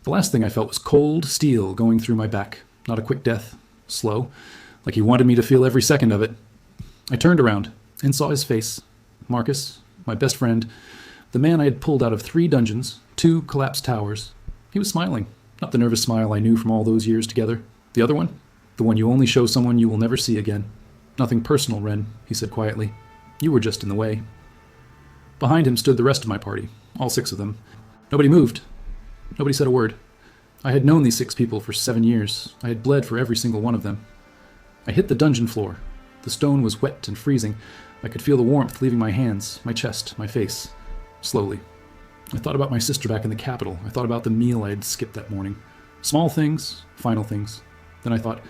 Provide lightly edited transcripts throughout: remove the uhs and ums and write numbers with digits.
The last thing I felt was cold steel going through my back. Not a quick death. Slow. Like he wanted me to feel every second of it. I turned around and saw his face. Marcus, my best friend, the man I had pulled out of 3 dungeons, 2 collapsed towers. He was smiling. Not the nervous smile I knew from all those years together. The other one? The one you only show someone you will never see again. Nothing personal, Ren, he said quietly. You were just in the way. Behind him stood the rest of my party, all 6 of them. Nobody moved. Nobody said a word. I had known these 6 people for 7 years. I had bled for every single one of them. I hit the dungeon floor. The stone was wet and freezing. I could feel the warmth leaving my hands, my chest, my face. Slowly. I thought about my sister back in the capital. I thought about the meal I had skipped that morning. Small things, final things. Then I thought,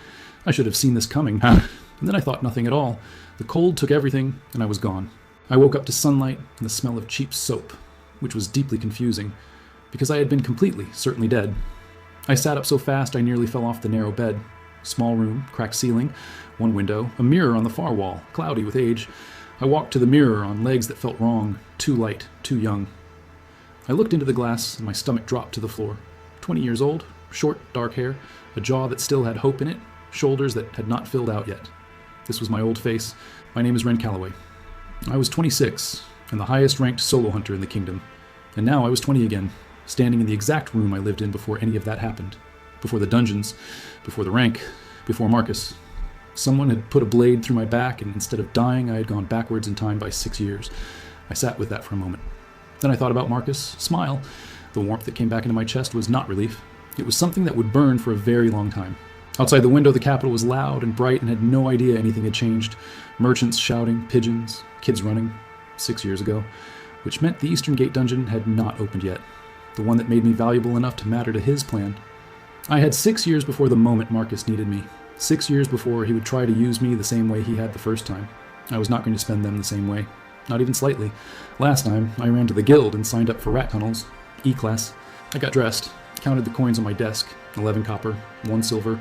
I should have seen this coming. And then I thought nothing at all. The cold took everything, and I was gone. I woke up to sunlight and the smell of cheap soap, which was deeply confusing, because I had been completely, certainly dead. I sat up so fast I nearly fell off the narrow bed. Small room, cracked ceiling, 1 window, a mirror on the far wall, cloudy with age. I walked to the mirror on legs that felt wrong, too light, too young. I looked into the glass and my stomach dropped to the floor. 20 years old, short, dark hair, a jaw that still had hope in it, shoulders that had not filled out yet. This was my old face. My name is Ren Calloway. I was 26, and the highest ranked solo hunter in the kingdom. And now I was 20 again, standing in the exact room I lived in before any of that happened. Before the dungeons, before the rank, before Marcus. Someone had put a blade through my back, and instead of dying, I had gone backwards in time by 6 years. I sat with that for a moment. Then I thought about Marcus. Smile. The warmth that came back into my chest was not relief. It was something that would burn for a very long time. Outside the window, the capital was loud and bright and had no idea anything had changed. Merchants shouting, pigeons, kids running. 6 years ago. Which meant the Eastern Gate dungeon had not opened yet. The one that made me valuable enough to matter to his plan. I had 6 years before the moment Marcus needed me. 6 years before he would try to use me the same way he had the first time. I was not going to spend them the same way. Not even slightly. Last time, I ran to the guild and signed up for rat tunnels. E-class. I got dressed, counted the coins on my desk. 11 copper, 1 silver.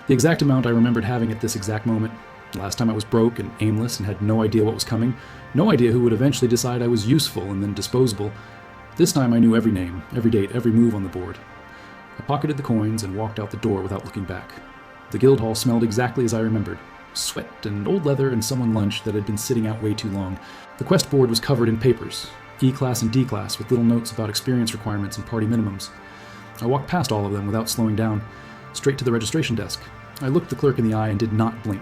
The exact amount I remembered having at this exact moment. Last time I was broke and aimless and had no idea what was coming. No idea who would eventually decide I was useful and then disposable. This time I knew every name, every date, every move on the board. I pocketed the coins and walked out the door without looking back. The guild hall smelled exactly as I remembered. Sweat and old leather and someone lunch that had been sitting out way too long. The quest board was covered in papers, E-class and D-class, with little notes about experience requirements and party minimums. I walked past all of them without slowing down, straight to the registration desk. I looked the clerk in the eye and did not blink.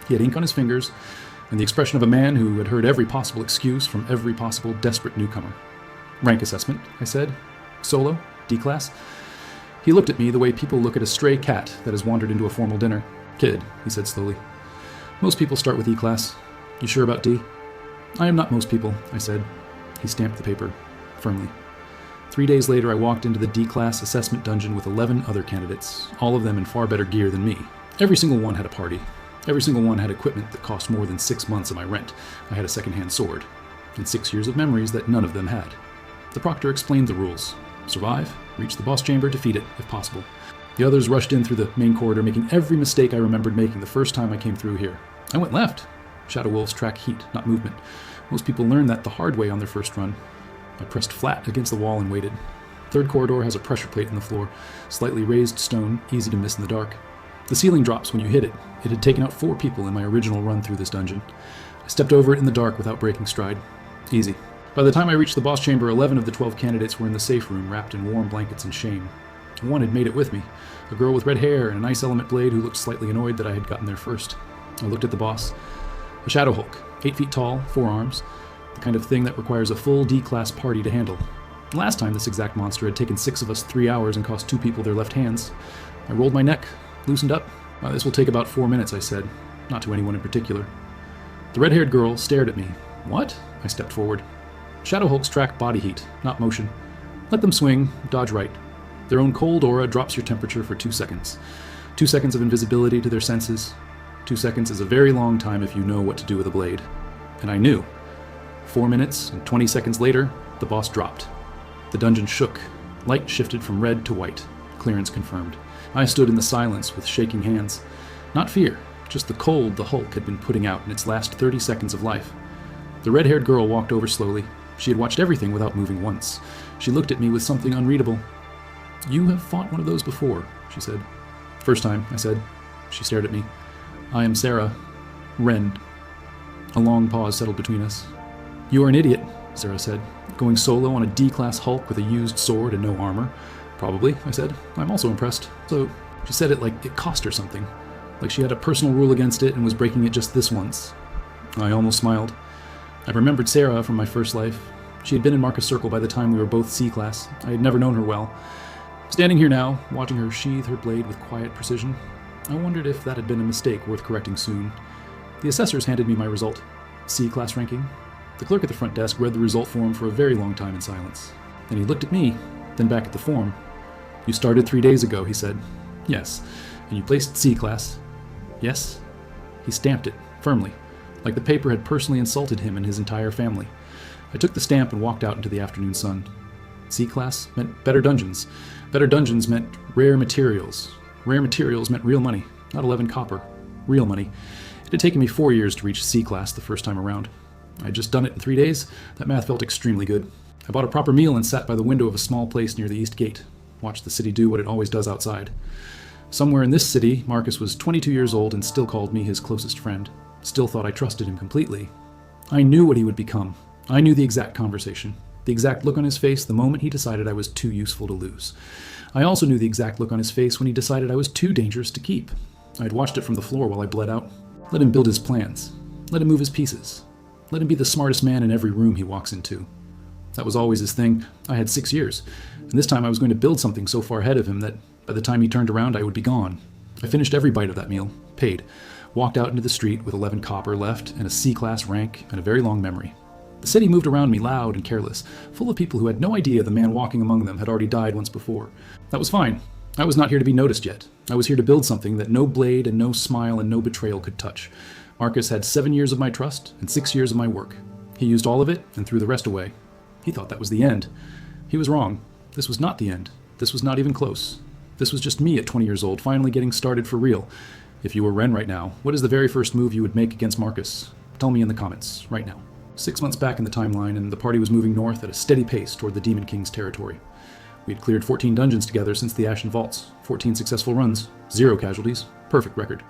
He had ink on his fingers, and the expression of a man who had heard every possible excuse from every possible desperate newcomer. Rank assessment, I said. Solo, D-class. He looked at me the way people look at a stray cat that has wandered into a formal dinner. Kid, he said slowly. Most people start with E-class. You sure about D? I am not most people, I said. He stamped the paper, firmly. 3 days later, I walked into the D-class assessment dungeon with 11 other candidates, all of them in far better gear than me. Every single one had a party. Every single one had equipment that cost more than 6 months of my rent. I had a second-hand sword, and 6 years of memories that none of them had. The proctor explained the rules. Survive, reach the boss chamber, defeat it, if possible. The others rushed in through the main corridor, making every mistake I remembered making the first time I came through here. I went left. Shadow wolves track heat, not movement. Most people learn that the hard way on their first run. I pressed flat against the wall and waited. Third corridor has a pressure plate in the floor, slightly raised stone, easy to miss in the dark. The ceiling drops when you hit it. It had taken out 4 people in my original run through this dungeon. I stepped over it in the dark without breaking stride. Easy. By the time I reached the boss chamber, 11 of the 12 candidates were in the safe room, wrapped in warm blankets and shame. One had made it with me, a girl with red hair and an ice element blade who looked slightly annoyed that I had gotten there first. I looked at the boss. A shadow hulk, 8 feet tall, 4 arms, the kind of thing that requires a full D-class party to handle. Last time this exact monster had taken 6 of us 3 hours and cost 2 people their left hands. I rolled my neck, loosened up. This will take about 4 minutes, I said, not to anyone in particular. The red-haired girl stared at me. What? I stepped forward. Shadow hulks track body heat, not motion. Let them swing, dodge right. Their own cold aura drops your temperature for 2 seconds. 2 seconds of invisibility to their senses. 2 seconds is a very long time if you know what to do with a blade. And I knew. 4 minutes and 20 seconds later, the boss dropped. The dungeon shook. Light shifted from red to white. Clearance confirmed. I stood in the silence with shaking hands. Not fear, just the cold the Hulk had been putting out in its last 30 seconds of life. The red-haired girl walked over slowly. She had watched everything without moving once. She looked at me with something unreadable. You have fought one of those before, she said. First time, I said. She stared at me. I am Sarah. Wren. A long pause settled between us. You are an idiot, Sarah said. Going solo on a D-class Hulk with a used sword and no armor. Probably, I said. I'm also impressed. So, she said it like it cost her something. Like she had a personal rule against it and was breaking it just this once. I almost smiled. I remembered Sarah from my first life. She had been in Marcus Circle by the time we were both C-class. I had never known her well. Standing here now, watching her sheathe her blade with quiet precision, I wondered if that had been a mistake worth correcting soon. The assessors handed me my result. C-class ranking. The clerk at the front desk read the result form for a very long time in silence. Then he looked at me, then back at the form. You started 3 days ago, he said. Yes. And you placed C-class. Yes. He stamped it, firmly, like the paper had personally insulted him and his entire family. I took the stamp and walked out into the afternoon sun. C-class meant better dungeons. Better dungeons meant rare materials. Rare materials meant real money, not 11 copper. Real money. It had taken me 4 years to reach C-class the first time around. I had just done it in 3 days. That math felt extremely good. I bought a proper meal and sat by the window of a small place near the east gate. Watched the city do what it always does outside. Somewhere in this city, Marcus was 22 years old and still called me his closest friend. Still thought I trusted him completely. I knew what he would become. I knew the exact conversation. The exact look on his face the moment he decided I was too useful to lose. I also knew the exact look on his face when he decided I was too dangerous to keep. I had watched it from the floor while I bled out. Let him build his plans. Let him move his pieces. Let him be the smartest man in every room he walks into. That was always his thing. I had 6 years, and this time I was going to build something so far ahead of him that by the time he turned around I would be gone. I finished every bite of that meal, paid, walked out into the street with 11 copper left and a C-class rank and a very long memory. The city moved around me loud and careless, full of people who had no idea the man walking among them had already died once before. That was fine. I was not here to be noticed yet. I was here to build something that no blade and no smile and no betrayal could touch. Marcus had 7 years of my trust and 6 years of my work. He used all of it and threw the rest away. He thought that was the end. He was wrong. This was not the end. This was not even close. This was just me at 20 years old, finally getting started for real. If you were Ren right now, what is the very first move you would make against Marcus? Tell me in the comments, right now. 6 months back in the timeline, and the party was moving north at a steady pace toward the Demon King's territory. We had cleared 14 dungeons together since the Ashen Vaults, 14 successful runs, 0 casualties, perfect record.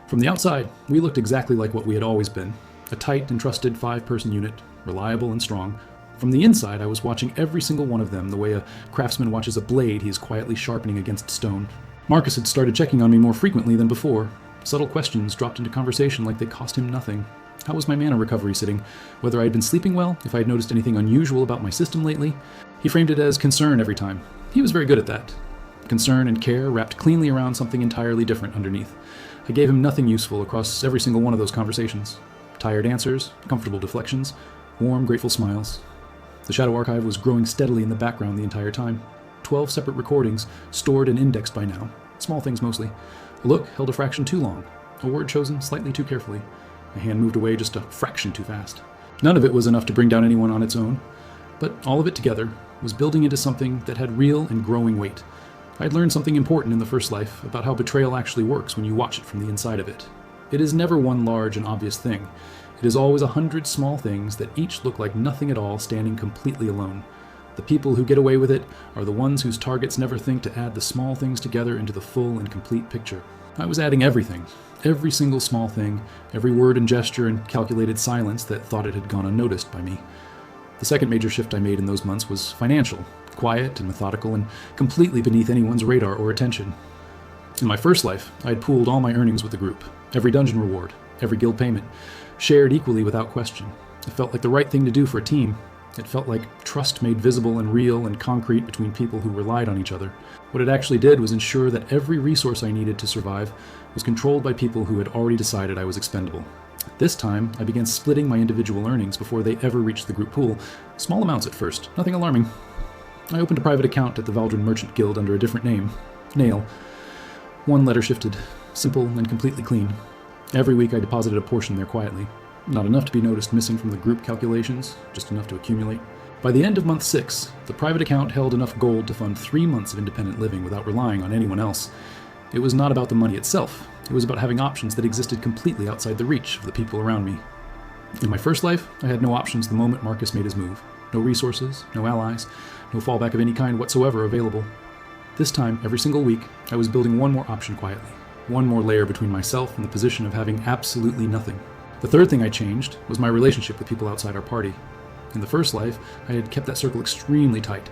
From the outside, we looked exactly like what we had always been, a tight and trusted 5-person unit, reliable and strong. From the inside, I was watching every single one of them the way a craftsman watches a blade he is quietly sharpening against stone. Marcus had started checking on me more frequently than before. Subtle questions dropped into conversation like they cost him nothing. How was my mana recovery sitting? Whether I had been sleeping well, if I had noticed anything unusual about my system lately. He framed it as concern every time. He was very good at that. Concern and care wrapped cleanly around something entirely different underneath. I gave him nothing useful across every single one of those conversations. Tired answers, comfortable deflections, warm, grateful smiles. The Shadow Archive was growing steadily in the background the entire time. 12 separate recordings, stored and indexed by now. Small things mostly. A look held a fraction too long. A word chosen slightly too carefully. A hand moved away just a fraction too fast. None of it was enough to bring down anyone on its own, but all of it together was building into something that had real and growing weight. I'd learned something important in the first life about how betrayal actually works when you watch it from the inside of it. It is never one large and obvious thing. It is always 100 small things that each look like nothing at all standing completely alone. The people who get away with it are the ones whose targets never think to add the small things together into the full and complete picture. I was adding everything. Every single small thing, every word and gesture and calculated silence that thought it had gone unnoticed by me. The second major shift I made in those months was financial, quiet and methodical and completely beneath anyone's radar or attention. In my first life, I had pooled all my earnings with the group, every dungeon reward, every guild payment, shared equally without question. It felt like the right thing to do for a team. It felt like trust made visible and real and concrete between people who relied on each other. What it actually did was ensure that every resource I needed to survive was controlled by people who had already decided I was expendable. This time, I began splitting my individual earnings before they ever reached the group pool. Small amounts at first, nothing alarming. I opened a private account at the Valdrin Merchant Guild under a different name, Nail. One letter shifted, simple and completely clean. Every week I deposited a portion there quietly. Not enough to be noticed missing from the group calculations, just enough to accumulate. By the end of month 6, the private account held enough gold to fund 3 months of independent living without relying on anyone else. It was not about the money itself. It was about having options that existed completely outside the reach of the people around me. In my first life, I had no options the moment Marcus made his move. No resources, no allies, no fallback of any kind whatsoever available. This time, every single week, I was building one more option quietly, one more layer between myself and the position of having absolutely nothing. The third thing I changed was my relationship with people outside our party. In the first life, I had kept that circle extremely tight.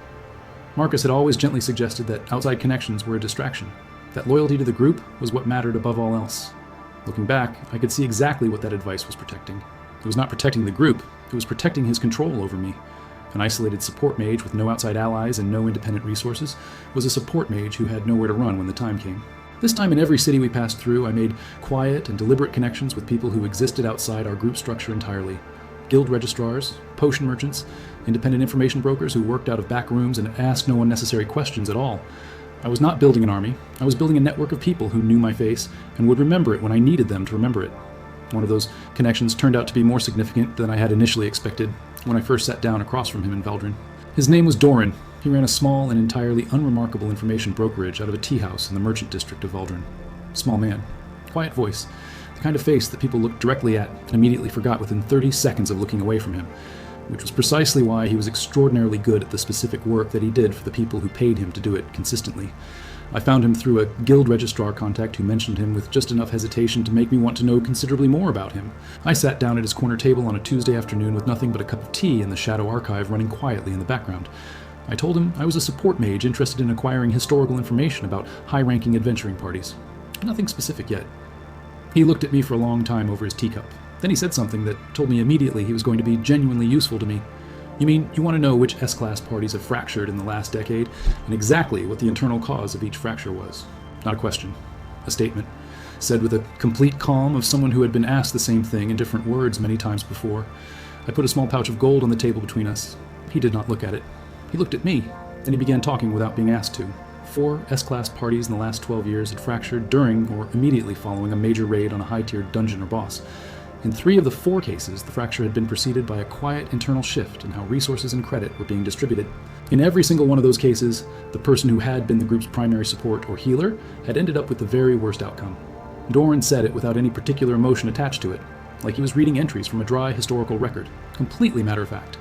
Marcus had always gently suggested that outside connections were a distraction, that loyalty to the group was what mattered above all else. Looking back, I could see exactly what that advice was protecting. It was not protecting the group, it was protecting his control over me. An isolated support mage with no outside allies and no independent resources was a support mage who had nowhere to run when the time came. This time in every city we passed through, I made quiet and deliberate connections with people who existed outside our group structure entirely. Guild registrars, potion merchants, independent information brokers who worked out of back rooms and asked no unnecessary questions at all. I was not building an army, I was building a network of people who knew my face and would remember it when I needed them to remember it. One of those connections turned out to be more significant than I had initially expected when I first sat down across from him in Veldrin. His name was Doran. He ran a small and entirely unremarkable information brokerage out of a tea house in the merchant district of Veldrin. Small man, quiet voice, the kind of face that people looked directly at and immediately forgot within 30 seconds of looking away from him, which was precisely why he was extraordinarily good at the specific work that he did for the people who paid him to do it consistently. I found him through a guild registrar contact who mentioned him with just enough hesitation to make me want to know considerably more about him. I sat down at his corner table on a Tuesday afternoon with nothing but a cup of tea and the Shadow Archive running quietly in the background. I told him I was a support mage interested in acquiring historical information about high-ranking adventuring parties. Nothing specific yet. He looked at me for a long time over his teacup. Then he said something that told me immediately he was going to be genuinely useful to me. You mean you want to know which S-class parties have fractured in the last decade, and exactly what the internal cause of each fracture was? Not a question. A statement, said with a complete calm of someone who had been asked the same thing in different words many times before. I put a small pouch of gold on the table between us. He did not look at it. He looked at me, and he began talking without being asked to. 4 S-class parties in the last 12 years had fractured during or immediately following a major raid on a high-tiered dungeon or boss. In 3 of the 4 cases, the fracture had been preceded by a quiet internal shift in how resources and credit were being distributed. In every single one of those cases, the person who had been the group's primary support or healer had ended up with the very worst outcome. Doran said it without any particular emotion attached to it, like he was reading entries from a dry historical record, completely matter-of-fact.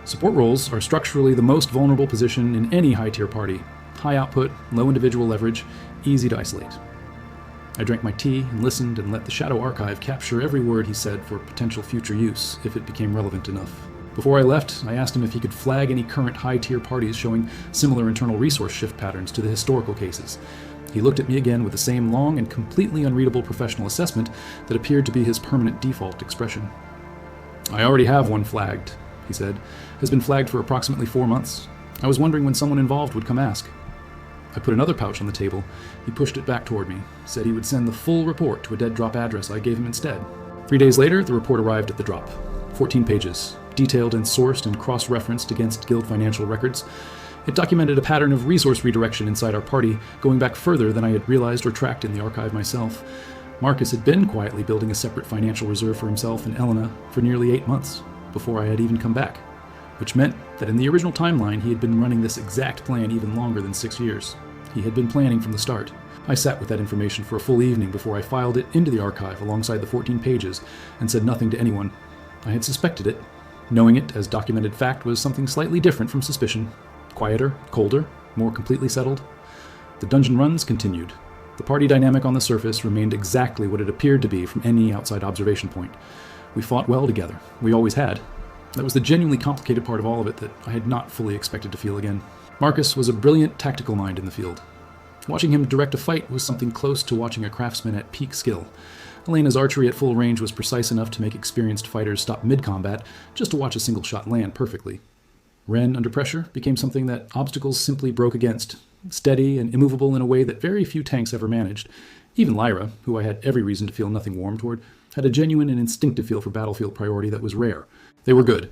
Support roles are structurally the most vulnerable position in any high-tier party. High output, low individual leverage, easy to isolate. I drank my tea and listened and let the Shadow Archive capture every word he said for potential future use, if it became relevant enough. Before I left, I asked him if he could flag any current high-tier parties showing similar internal resource shift patterns to the historical cases. He looked at me again with the same long and completely unreadable professional assessment that appeared to be his permanent default expression. I already have one flagged, he said. Has been flagged for approximately 4 months. I was wondering when someone involved would come ask. I put another pouch on the table. He pushed it back toward me, said he would send the full report to a dead drop address I gave him instead. 3 days later, the report arrived at the drop. 14 pages, detailed and sourced and cross-referenced against guild financial records. It documented a pattern of resource redirection inside our party, going back further than I had realized or tracked in the archive myself. Marcus had been quietly building a separate financial reserve for himself and Elena for nearly 8 months, before I had even come back, which meant that in the original timeline he had been running this exact plan even longer than 6 years. He had been planning from the start. I sat with that information for a full evening before I filed it into the archive alongside the 14 pages and said nothing to anyone. I had suspected it. Knowing it as documented fact was something slightly different from suspicion. Quieter, colder, more completely settled. The dungeon runs continued. The party dynamic on the surface remained exactly what it appeared to be from any outside observation point. We fought well together. We always had. That was the genuinely complicated part of all of it that I had not fully expected to feel again. Marcus was a brilliant tactical mind in the field. Watching him direct a fight was something close to watching a craftsman at peak skill. Elena's archery at full range was precise enough to make experienced fighters stop mid-combat just to watch a single shot land perfectly. Ren, under pressure, became something that obstacles simply broke against, steady and immovable in a way that very few tanks ever managed. Even Lyra, who I had every reason to feel nothing warm toward, had a genuine and instinctive feel for battlefield priority that was rare. They were good.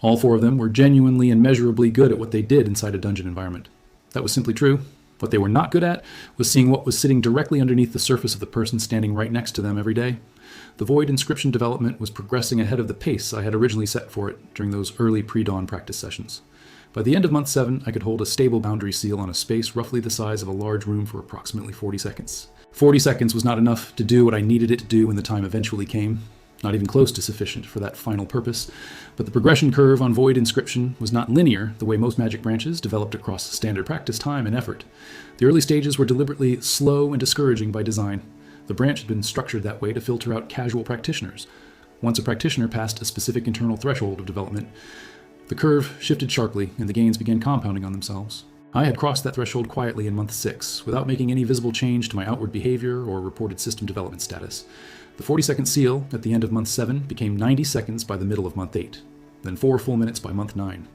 All 4 of them were genuinely and measurably good at what they did inside a dungeon environment. That was simply true. What they were not good at was seeing what was sitting directly underneath the surface of the person standing right next to them every day. The Void inscription development was progressing ahead of the pace I had originally set for it during those early pre-dawn practice sessions. By the end of month 7, I could hold a stable boundary seal on a space roughly the size of a large room for approximately 40 seconds. 40 seconds was not enough to do what I needed it to do when the time eventually came. not even close to sufficient for that final purpose, but the progression curve on Void Inscription was not linear the way most magic branches developed across standard practice time and effort. The early stages were deliberately slow and discouraging by design. The branch had been structured that way to filter out casual practitioners. Once a practitioner passed a specific internal threshold of development, the curve shifted sharply and the gains began compounding on themselves. I had crossed that threshold quietly in month 6, without making any visible change to my outward behavior or reported system development status. The 40-second seal at the end of month 7 became 90 seconds by the middle of month 8, then 4 full minutes by month 9.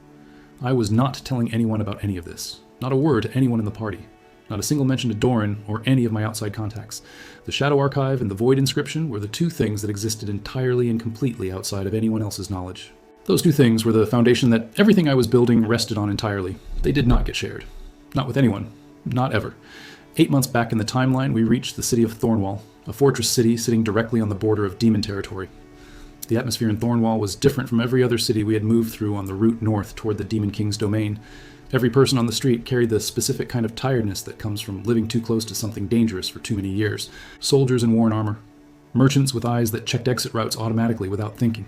I was not telling anyone about any of this, not a word to anyone in the party, not a single mention to Doran or any of my outside contacts. The Shadow Archive and the Void Inscription were the two things that existed entirely and completely outside of anyone else's knowledge. Those two things were the foundation that everything I was building rested on entirely. They did not get shared. Not with anyone. Not ever. 8 months back in the timeline, we reached the city of Thornwall, a fortress city sitting directly on the border of demon territory. The atmosphere in Thornwall was different from every other city we had moved through on the route north toward the Demon King's domain. Every person on the street carried the specific kind of tiredness that comes from living too close to something dangerous for too many years. Soldiers in worn armor. Merchants with eyes that checked exit routes automatically without thinking.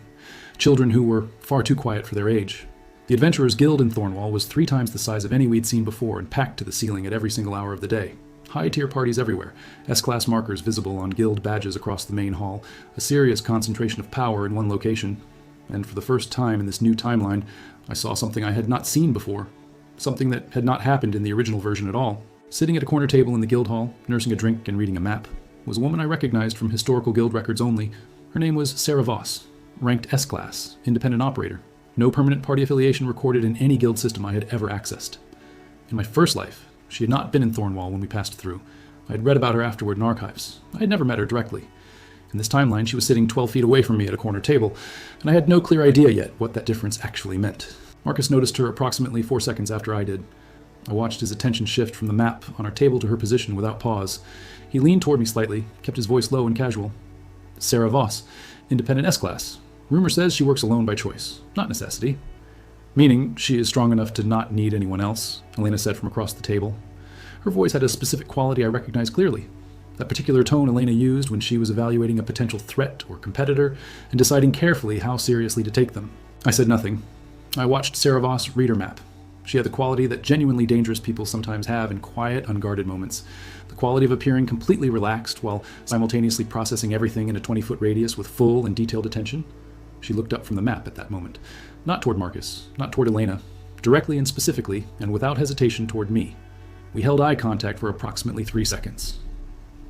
Children who were far too quiet for their age. The Adventurers Guild in Thornwall was 3 times the size of any we'd seen before and packed to the ceiling at every single hour of the day. High-tier parties everywhere, S-class markers visible on guild badges across the main hall, a serious concentration of power in one location. And for the first time in this new timeline, I saw something I had not seen before. Something that had not happened in the original version at all. Sitting at a corner table in the guild hall, nursing a drink and reading a map, was a woman I recognized from historical guild records only. Her name was Sarah Voss. Ranked S-class, independent operator. No permanent party affiliation recorded in any guild system I had ever accessed. In my first life, she had not been in Thornwall when we passed through. I had read about her afterward in archives. I had never met her directly. In this timeline, she was sitting 12 feet away from me at a corner table, and I had no clear idea yet what that difference actually meant. Marcus noticed her approximately 4 seconds after I did. I watched his attention shift from the map on our table to her position without pause. He leaned toward me slightly, kept his voice low and casual. Sarah Voss, independent S-class. Rumor says she works alone by choice, not necessity. Meaning she is strong enough to not need anyone else, Elena said from across the table. Her voice had a specific quality I recognized clearly. That particular tone Elena used when she was evaluating a potential threat or competitor and deciding carefully how seriously to take them. I said nothing. I watched Sarah Voss read her map. She had the quality that genuinely dangerous people sometimes have in quiet, unguarded moments. The quality of appearing completely relaxed while simultaneously processing everything in a 20-foot radius with full and detailed attention. She looked up from the map at that moment. Not toward Marcus, not toward Elena. Directly and specifically, and without hesitation toward me. We held eye contact for approximately 3 seconds.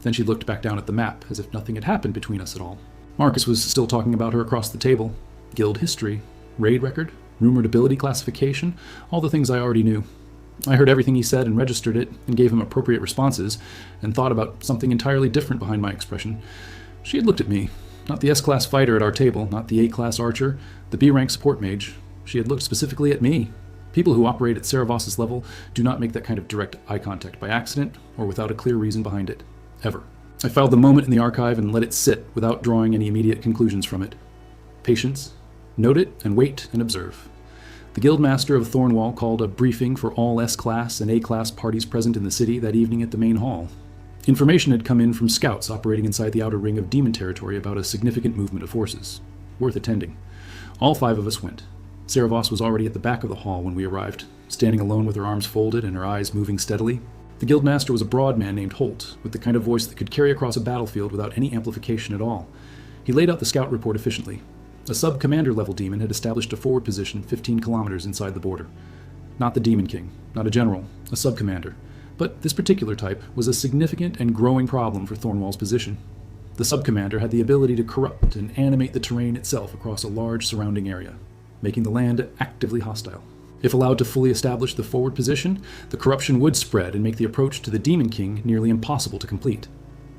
Then she looked back down at the map, as if nothing had happened between us at all. Marcus was still talking about her across the table. Guild history, raid record, rumored ability classification, all the things I already knew. I heard everything he said and registered it, and gave him appropriate responses, and thought about something entirely different behind my expression. She had looked at me. Not the S-class fighter at our table, not the A-class archer, the B-rank support mage. She had looked specifically at me. People who operate at Sarah Voss's level do not make that kind of direct eye contact by accident or without a clear reason behind it. Ever. I filed the moment in the archive and let it sit without drawing any immediate conclusions from it. Patience. Note it and wait and observe. The Guildmaster of Thornwall called a briefing for all S-class and A-class parties present in the city that evening at the main hall. Information had come in from scouts operating inside the outer ring of demon territory about a significant movement of forces. Worth attending. All 5 of us went. Sarah Voss was already at the back of the hall when we arrived, standing alone with her arms folded and her eyes moving steadily. The Guildmaster was a broad man named Holt, with the kind of voice that could carry across a battlefield without any amplification at all. He laid out the scout report efficiently. A Subcommander level demon had established a forward position 15 kilometers inside the border. Not the Demon King, not a general, a Subcommander. But this particular type was a significant and growing problem for Thornwall's position. The Subcommander had the ability to corrupt and animate the terrain itself across a large surrounding area, making the land actively hostile. If allowed to fully establish the forward position, the corruption would spread and make the approach to the Demon King nearly impossible to complete.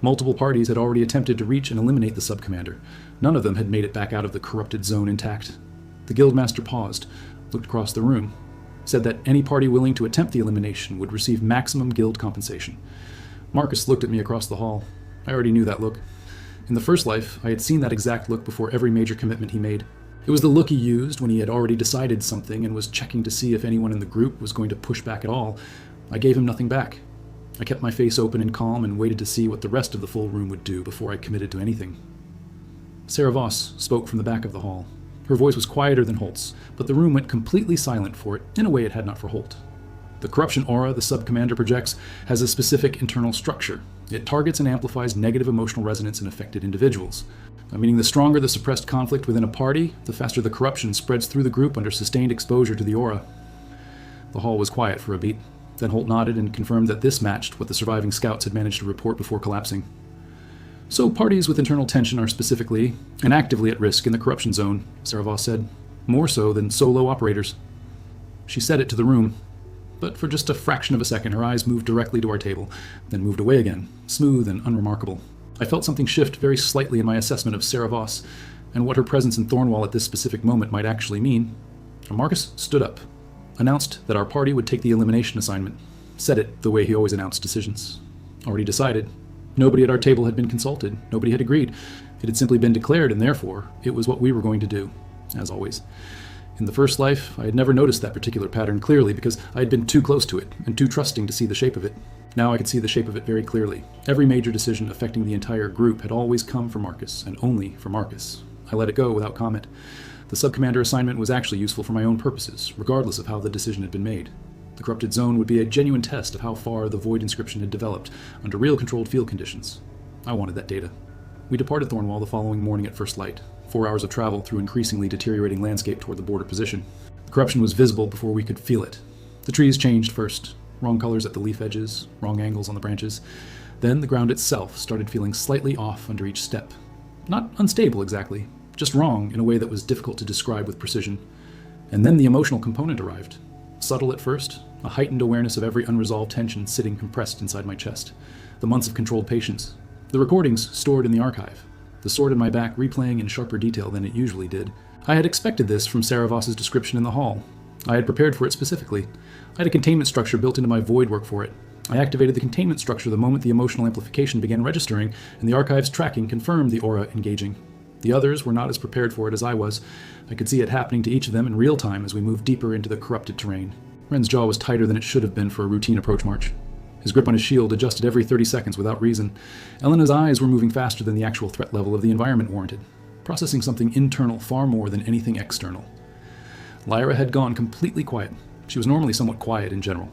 Multiple parties had already attempted to reach and eliminate the Subcommander. None of them had made it back out of the corrupted zone intact. The Guildmaster paused, looked across the room, said that any party willing to attempt the elimination would receive maximum guild compensation. Marcus looked at me across the hall. I already knew that look. In the first life, I had seen that exact look before every major commitment he made. It was the look he used when he had already decided something and was checking to see if anyone in the group was going to push back at all. I gave him nothing back. I kept my face open and calm and waited to see what the rest of the full room would do before I committed to anything. Sarah Voss spoke from the back of the hall. Her voice was quieter than Holt's, but the room went completely silent for it in a way it had not for Holt. The corruption aura the Subcommander projects has a specific internal structure. It targets and amplifies negative emotional resonance in affected individuals. Meaning the stronger the suppressed conflict within a party, the faster the corruption spreads through the group under sustained exposure to the aura. The hall was quiet for a beat. Then Holt nodded and confirmed that this matched what the surviving scouts had managed to report before collapsing. So parties with internal tension are specifically and actively at risk in the corruption zone, Sarah Voss said. More so than solo operators. She said it to the room, but for just a fraction of a second her eyes moved directly to our table, then moved away again, smooth and unremarkable. I felt something shift very slightly in my assessment of Sarah Voss and what her presence in Thornwall at this specific moment might actually mean. Marcus stood up, announced that our party would take the elimination assignment, said it the way he always announced decisions. Already decided. Nobody at our table had been consulted, nobody had agreed. It had simply been declared, and therefore, it was what we were going to do, as always. In the first life, I had never noticed that particular pattern clearly because I had been too close to it and too trusting to see the shape of it. Now I could see the shape of it very clearly. Every major decision affecting the entire group had always come from Marcus, and only for Marcus. I let it go without comment. The Subcommander assignment was actually useful for my own purposes, regardless of how the decision had been made. The corrupted zone would be a genuine test of how far the void inscription had developed under real controlled field conditions. I wanted that data. We departed Thornwall the following morning at first light, 4 hours of travel through increasingly deteriorating landscape toward the border position. The corruption was visible before we could feel it. The trees changed first, wrong colors at the leaf edges, wrong angles on the branches. Then the ground itself started feeling slightly off under each step. Not unstable exactly, just wrong in a way that was difficult to describe with precision. And then the emotional component arrived. Subtle at first, a heightened awareness of every unresolved tension sitting compressed inside my chest. The months of controlled patience. The recordings stored in the archive. The sword in my back replaying in sharper detail than it usually did. I had expected this from Sarah Voss's description in the hall. I had prepared for it specifically. I had a containment structure built into my void work for it. I activated the containment structure the moment the emotional amplification began registering, and the archive's tracking confirmed the aura engaging. The others were not as prepared for it as I was. I could see it happening to each of them in real time as we moved deeper into the corrupted terrain. Ren's jaw was tighter than it should have been for a routine approach march. His grip on his shield adjusted every 30 seconds without reason. Elena's eyes were moving faster than the actual threat level of the environment warranted, processing something internal far more than anything external. Lyra had gone completely quiet. She was normally somewhat quiet in general.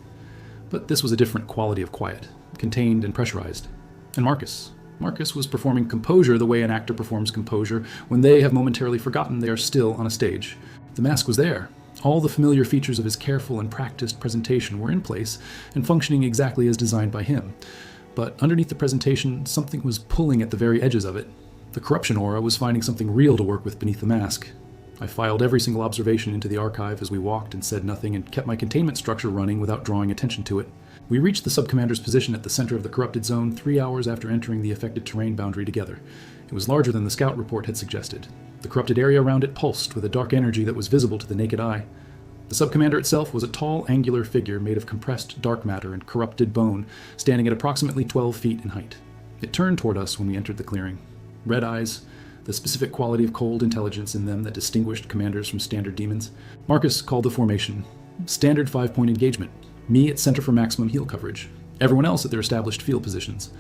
But this was a different quality of quiet, contained and pressurized. And Marcus was performing composure the way an actor performs composure when they have momentarily forgotten they are still on a stage. The mask was there. All the familiar features of his careful and practiced presentation were in place and functioning exactly as designed by him. But underneath the presentation, something was pulling at the very edges of it. The corruption aura was finding something real to work with beneath the mask. I filed every single observation into the archive as we walked and said nothing and kept my containment structure running without drawing attention to it. We reached the Subcommander's position at the center of the corrupted zone 3 hours after entering the affected terrain boundary together. It was larger than the scout report had suggested. The corrupted area around it pulsed with a dark energy that was visible to the naked eye. The Subcommander itself was a tall, angular figure made of compressed dark matter and corrupted bone, standing at approximately 12 feet in height. It turned toward us when we entered the clearing. Red eyes, the specific quality of cold intelligence in them that distinguished commanders from standard demons. Marcus called the formation standard 5-point engagement, me at center for maximum heal coverage, everyone else at their established field positions.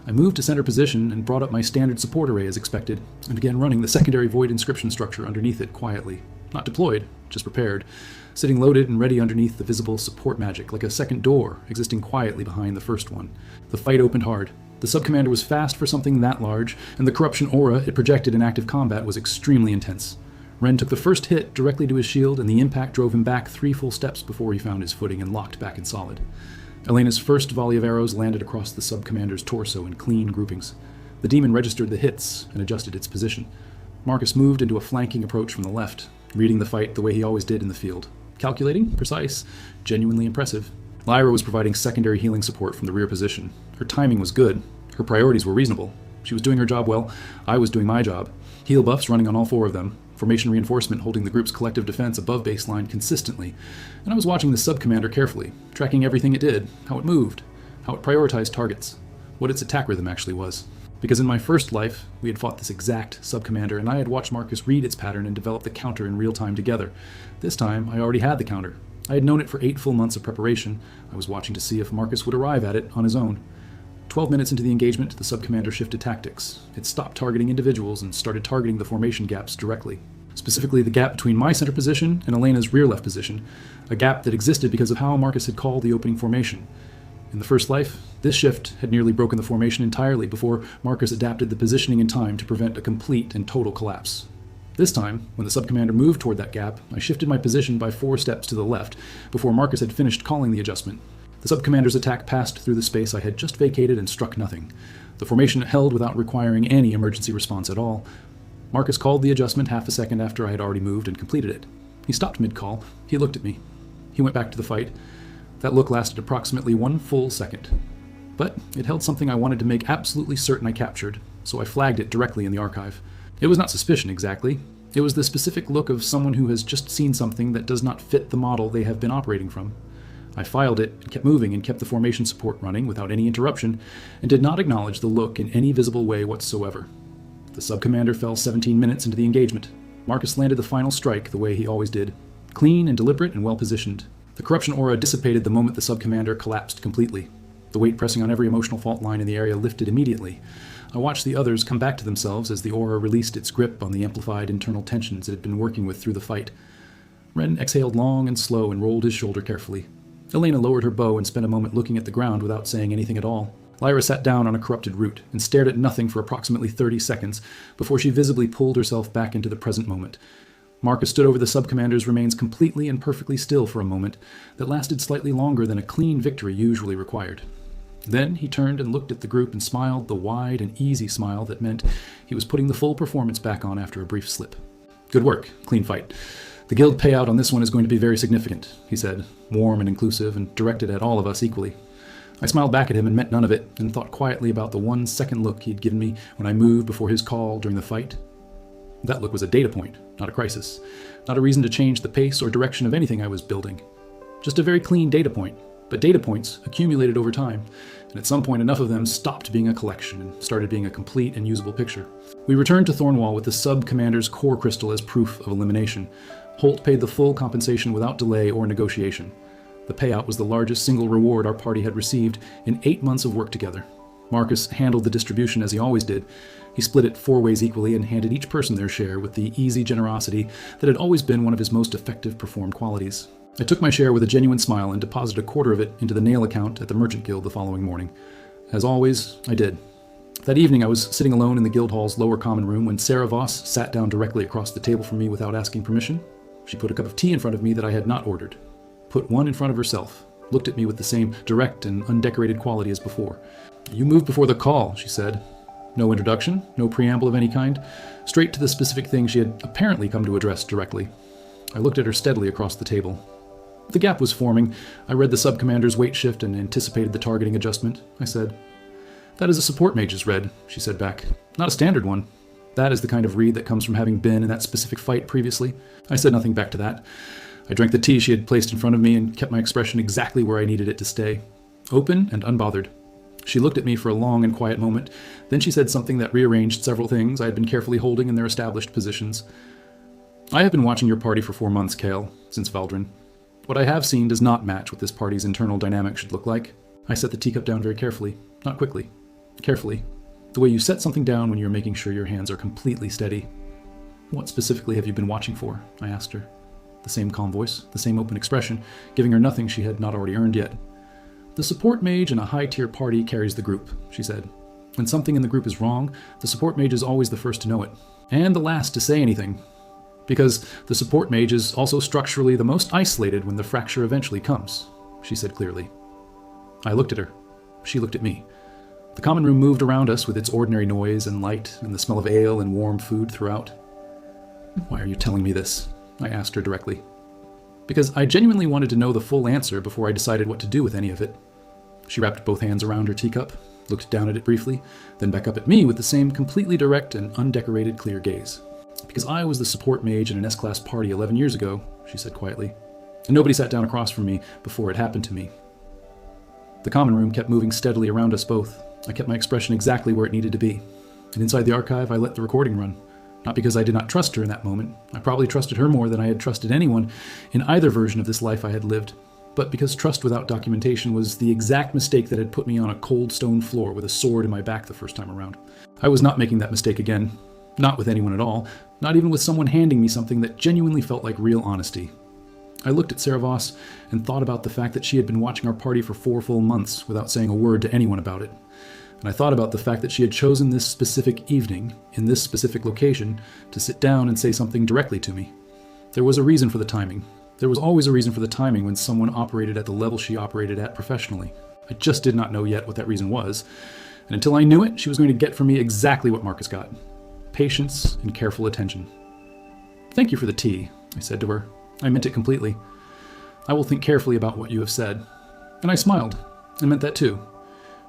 I moved to center position and brought up my standard support array as expected, and began running the secondary void inscription structure underneath it quietly. Not deployed, just prepared, sitting loaded and ready underneath the visible support magic, like a second door existing quietly behind the first one. The fight opened hard. The Subcommander was fast for something that large, and the corruption aura it projected in active combat was extremely intense. Ren took the first hit directly to his shield, and the impact drove him back 3 full steps before he found his footing and locked back in solid. Elena's first volley of arrows landed across the Subcommander's torso in clean groupings. The demon registered the hits and adjusted its position. Marcus moved into a flanking approach from the left, reading the fight the way he always did in the field. Calculating, precise, genuinely impressive. Lyra was providing secondary healing support from the rear position. Her timing was good. Her priorities were reasonable. She was doing her job well. I was doing my job. Heal buffs running on all 4 of them. Formation reinforcement holding the group's collective defense above baseline consistently. And I was watching the Subcommander carefully, tracking everything it did, how it moved, how it prioritized targets, what its attack rhythm actually was. Because in my first life, we had fought this exact Subcommander, and I had watched Marcus read its pattern and develop the counter in real time together. This time, I already had the counter. I had known it for 8 full months of preparation. I was watching to see if Marcus would arrive at it on his own. 12 minutes into the engagement, the Subcommander shifted tactics. It stopped targeting individuals and started targeting the formation gaps directly. Specifically the gap between my center position and Elena's rear left position, a gap that existed because of how Marcus had called the opening formation. In the first life, this shift had nearly broken the formation entirely before Marcus adapted the positioning in time to prevent a complete and total collapse. This time, when the Subcommander moved toward that gap, I shifted my position by 4 steps to the left before Marcus had finished calling the adjustment. The Subcommander's attack passed through the space I had just vacated and struck nothing. The formation held without requiring any emergency response at all. Marcus called the adjustment half a second after I had already moved and completed it. He stopped mid-call. He looked at me. He went back to the fight. That look lasted approximately 1 full second. But it held something I wanted to make absolutely certain I captured, so I flagged it directly in the archive. It was not suspicion exactly. It was the specific look of someone who has just seen something that does not fit the model they have been operating from. I filed it and kept moving and kept the formation support running without any interruption, and did not acknowledge the look in any visible way whatsoever. The Subcommander fell 17 minutes into the engagement. Marcus landed the final strike the way he always did, clean and deliberate and well-positioned. The corruption aura dissipated the moment the Subcommander collapsed completely. The weight pressing on every emotional fault line in the area lifted immediately. I watched the others come back to themselves as the aura released its grip on the amplified internal tensions it had been working with through the fight. Ren exhaled long and slow and rolled his shoulder carefully. Elena lowered her bow and spent a moment looking at the ground without saying anything at all. Lyra sat down on a corrupted root and stared at nothing for approximately 30 seconds before she visibly pulled herself back into the present moment. Marcus stood over the Subcommander's remains completely and perfectly still for a moment that lasted slightly longer than a clean victory usually required. Then he turned and looked at the group and smiled the wide and easy smile that meant he was putting the full performance back on after a brief slip. "Good work. Clean fight. The guild payout on this one is going to be very significant," he said, warm and inclusive and directed at all of us equally. I smiled back at him and meant none of it, and thought quietly about the 1 second look he'd given me when I moved before his call during the fight. That look was a data point, not a crisis, not a reason to change the pace or direction of anything I was building. Just a very clean data point, but data points accumulated over time, and at some point enough of them stopped being a collection and started being a complete and usable picture. We returned to Thornwall with the Sub-Commander's core crystal as proof of elimination. Holt paid the full compensation without delay or negotiation. The payout was the largest single reward our party had received in 8 months of work together. Marcus handled the distribution as he always did. He split it 4 ways equally and handed each person their share with the easy generosity that had always been one of his most effective performed qualities. I took my share with a genuine smile and deposited a quarter of it into the nail account at the Merchant Guild the following morning. As always, I did. That evening I was sitting alone in the guild hall's lower common room when Sarah Voss sat down directly across the table from me without asking permission. She put a cup of tea in front of me that I had not ordered, put one in front of herself, looked at me with the same direct and undecorated quality as before. "You moved before the call," she said. No introduction, no preamble of any kind, straight to the specific thing she had apparently come to address directly. I looked at her steadily across the table. The gap was forming. I read the Subcommander's weight shift and anticipated the targeting adjustment. I said, "That is a support mage's read," she said back. "Not a standard one. That is the kind of read that comes from having been in that specific fight previously." I said nothing back to that. I drank the tea she had placed in front of me and kept my expression exactly where I needed it to stay, open and unbothered. She looked at me for a long and quiet moment. Then she said something that rearranged several things I had been carefully holding in their established positions. "I have been watching your party for 4 months, Kale, since Valdrin. What I have seen does not match what this party's internal dynamic should look like." I set the teacup down very carefully, not quickly, carefully, the way you set something down when you're making sure your hands are completely steady. "What specifically have you been watching for?" I asked her. The same calm voice, the same open expression, giving her nothing she had not already earned yet. "The support mage in a high-tier party carries the group," she said. "When something in the group is wrong, the support mage is always the first to know it, and the last to say anything. Because the support mage is also structurally the most isolated when the fracture eventually comes," she said clearly. I looked at her. She looked at me. The common room moved around us with its ordinary noise and light and the smell of ale and warm food throughout. "Why are you telling me this?" I asked her directly. Because I genuinely wanted to know the full answer before I decided what to do with any of it. She wrapped both hands around her teacup, looked down at it briefly, then back up at me with the same completely direct and undecorated clear gaze. "Because I was the support mage in an S-class party 11 years ago," she said quietly, "and nobody sat down across from me before it happened to me." The common room kept moving steadily around us both. I kept my expression exactly where it needed to be. And inside the archive, I let the recording run. Not because I did not trust her in that moment. I probably trusted her more than I had trusted anyone in either version of this life I had lived. but because trust without documentation was the exact mistake that had put me on a cold stone floor with a sword in my back the first time around. I was not making that mistake again. Not with anyone at all. Not even with someone handing me something that genuinely felt like real honesty. I looked at Sarah Voss and thought about the fact that she had been watching our party for 4 full months without saying a word to anyone about it. And I thought about the fact that she had chosen this specific evening, in this specific location, to sit down and say something directly to me. There was a reason for the timing. There was always a reason for the timing when someone operated at the level she operated at professionally. I just did not know yet what that reason was. And until I knew it, she was going to get from me exactly what Marcus got. Patience and careful attention. "Thank you for the tea," I said to her. I meant it completely. "I will think carefully about what you have said." And I smiled, and meant that too.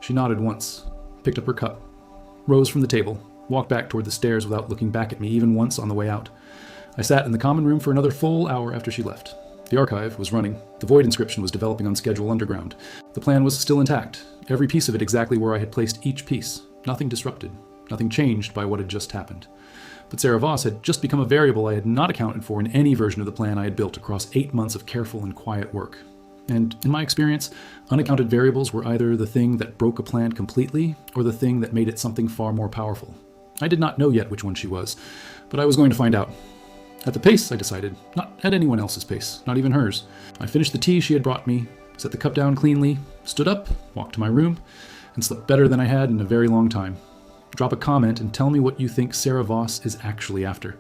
She nodded once, picked up her cup, rose from the table, walked back toward the stairs without looking back at me even once on the way out. I sat in the common room for another full hour after she left. The archive was running. The void inscription was developing on schedule underground. The plan was still intact, every piece of it exactly where I had placed each piece. Nothing disrupted, nothing changed by what had just happened. But Sarah Voss had just become a variable I had not accounted for in any version of the plan I had built across 8 months of careful and quiet work. And in my experience, unaccounted variables were either the thing that broke a plan completely or the thing that made it something far more powerful. I did not know yet which one she was, but I was going to find out. At the pace, I decided. Not at anyone else's pace, not even hers. I finished the tea she had brought me, set the cup down cleanly, stood up, walked to my room, and slept better than I had in a very long time. Drop a comment and tell me what you think Sarah Voss is actually after,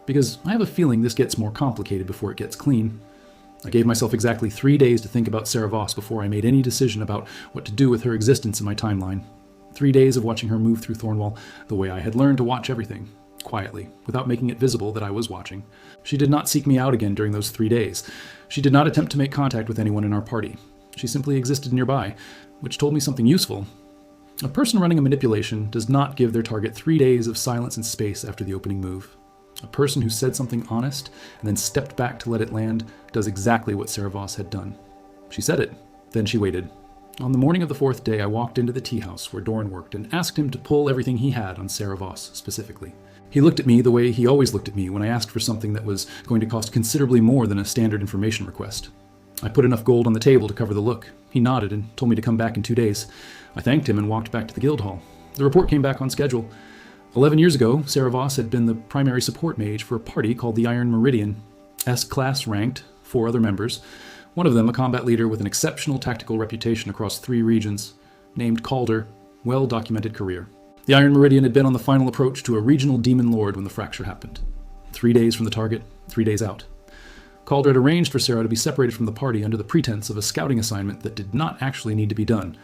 because I have a feeling this gets more complicated before it gets clean. I gave myself exactly 3 days to think about Sarah Voss before I made any decision about what to do with her existence in my timeline. 3 days of watching her move through Thornwall the way I had learned to watch everything, quietly, without making it visible that I was watching. She did not seek me out again during those 3 days. She did not attempt to make contact with anyone in our party. She simply existed nearby, which told me something useful. A person running a manipulation does not give their target 3 days of silence and space after the opening move. A person who said something honest and then stepped back to let it land does exactly what Sarah Voss had done. She said it, then she waited. On the morning of the 4th day, I walked into the tea house where Dorn worked and asked him to pull everything he had on Sarah Voss specifically. He looked at me the way he always looked at me when I asked for something that was going to cost considerably more than a standard information request. I put enough gold on the table to cover the look. He nodded and told me to come back in 2 days. I thanked him and walked back to the guild hall. The report came back on schedule. 11 years ago, Sarah Voss had been the primary support mage for a party called the Iron Meridian. S-class ranked, 4 other members. One of them a combat leader with an exceptional tactical reputation across 3 regions, named Calder, well-documented career. The Iron Meridian had been on the final approach to a regional demon lord when the fracture happened. 3 days from the target, 3 days out. Calder had arranged for Sarah to be separated from the party under the pretense of a scouting assignment that did not actually need to be done.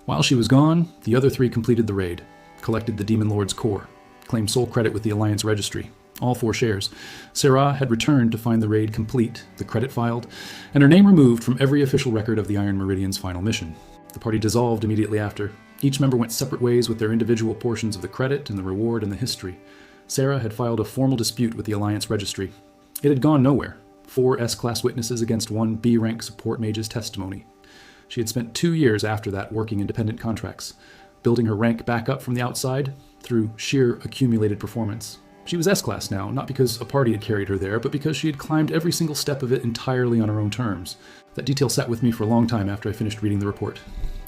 While she was gone, the other 3 completed the raid, collected the demon lord's core, claimed sole credit with the Alliance registry, all 4 shares. Sarah had returned to find the raid complete, the credit filed, and her name removed from every official record of the Iron Meridian's final mission. The party dissolved immediately after. Each member went separate ways with their individual portions of the credit and the reward and the history. Sarah had filed a formal dispute with the Alliance registry. It had gone nowhere. 4 S-class witnesses against 1 B-rank support mage's testimony. She had spent 2 years after that working independent contracts, building her rank back up from the outside through sheer accumulated performance. She was S-class now, not because a party had carried her there, but because she had climbed every single step of it entirely on her own terms. That detail sat with me for a long time after I finished reading the report.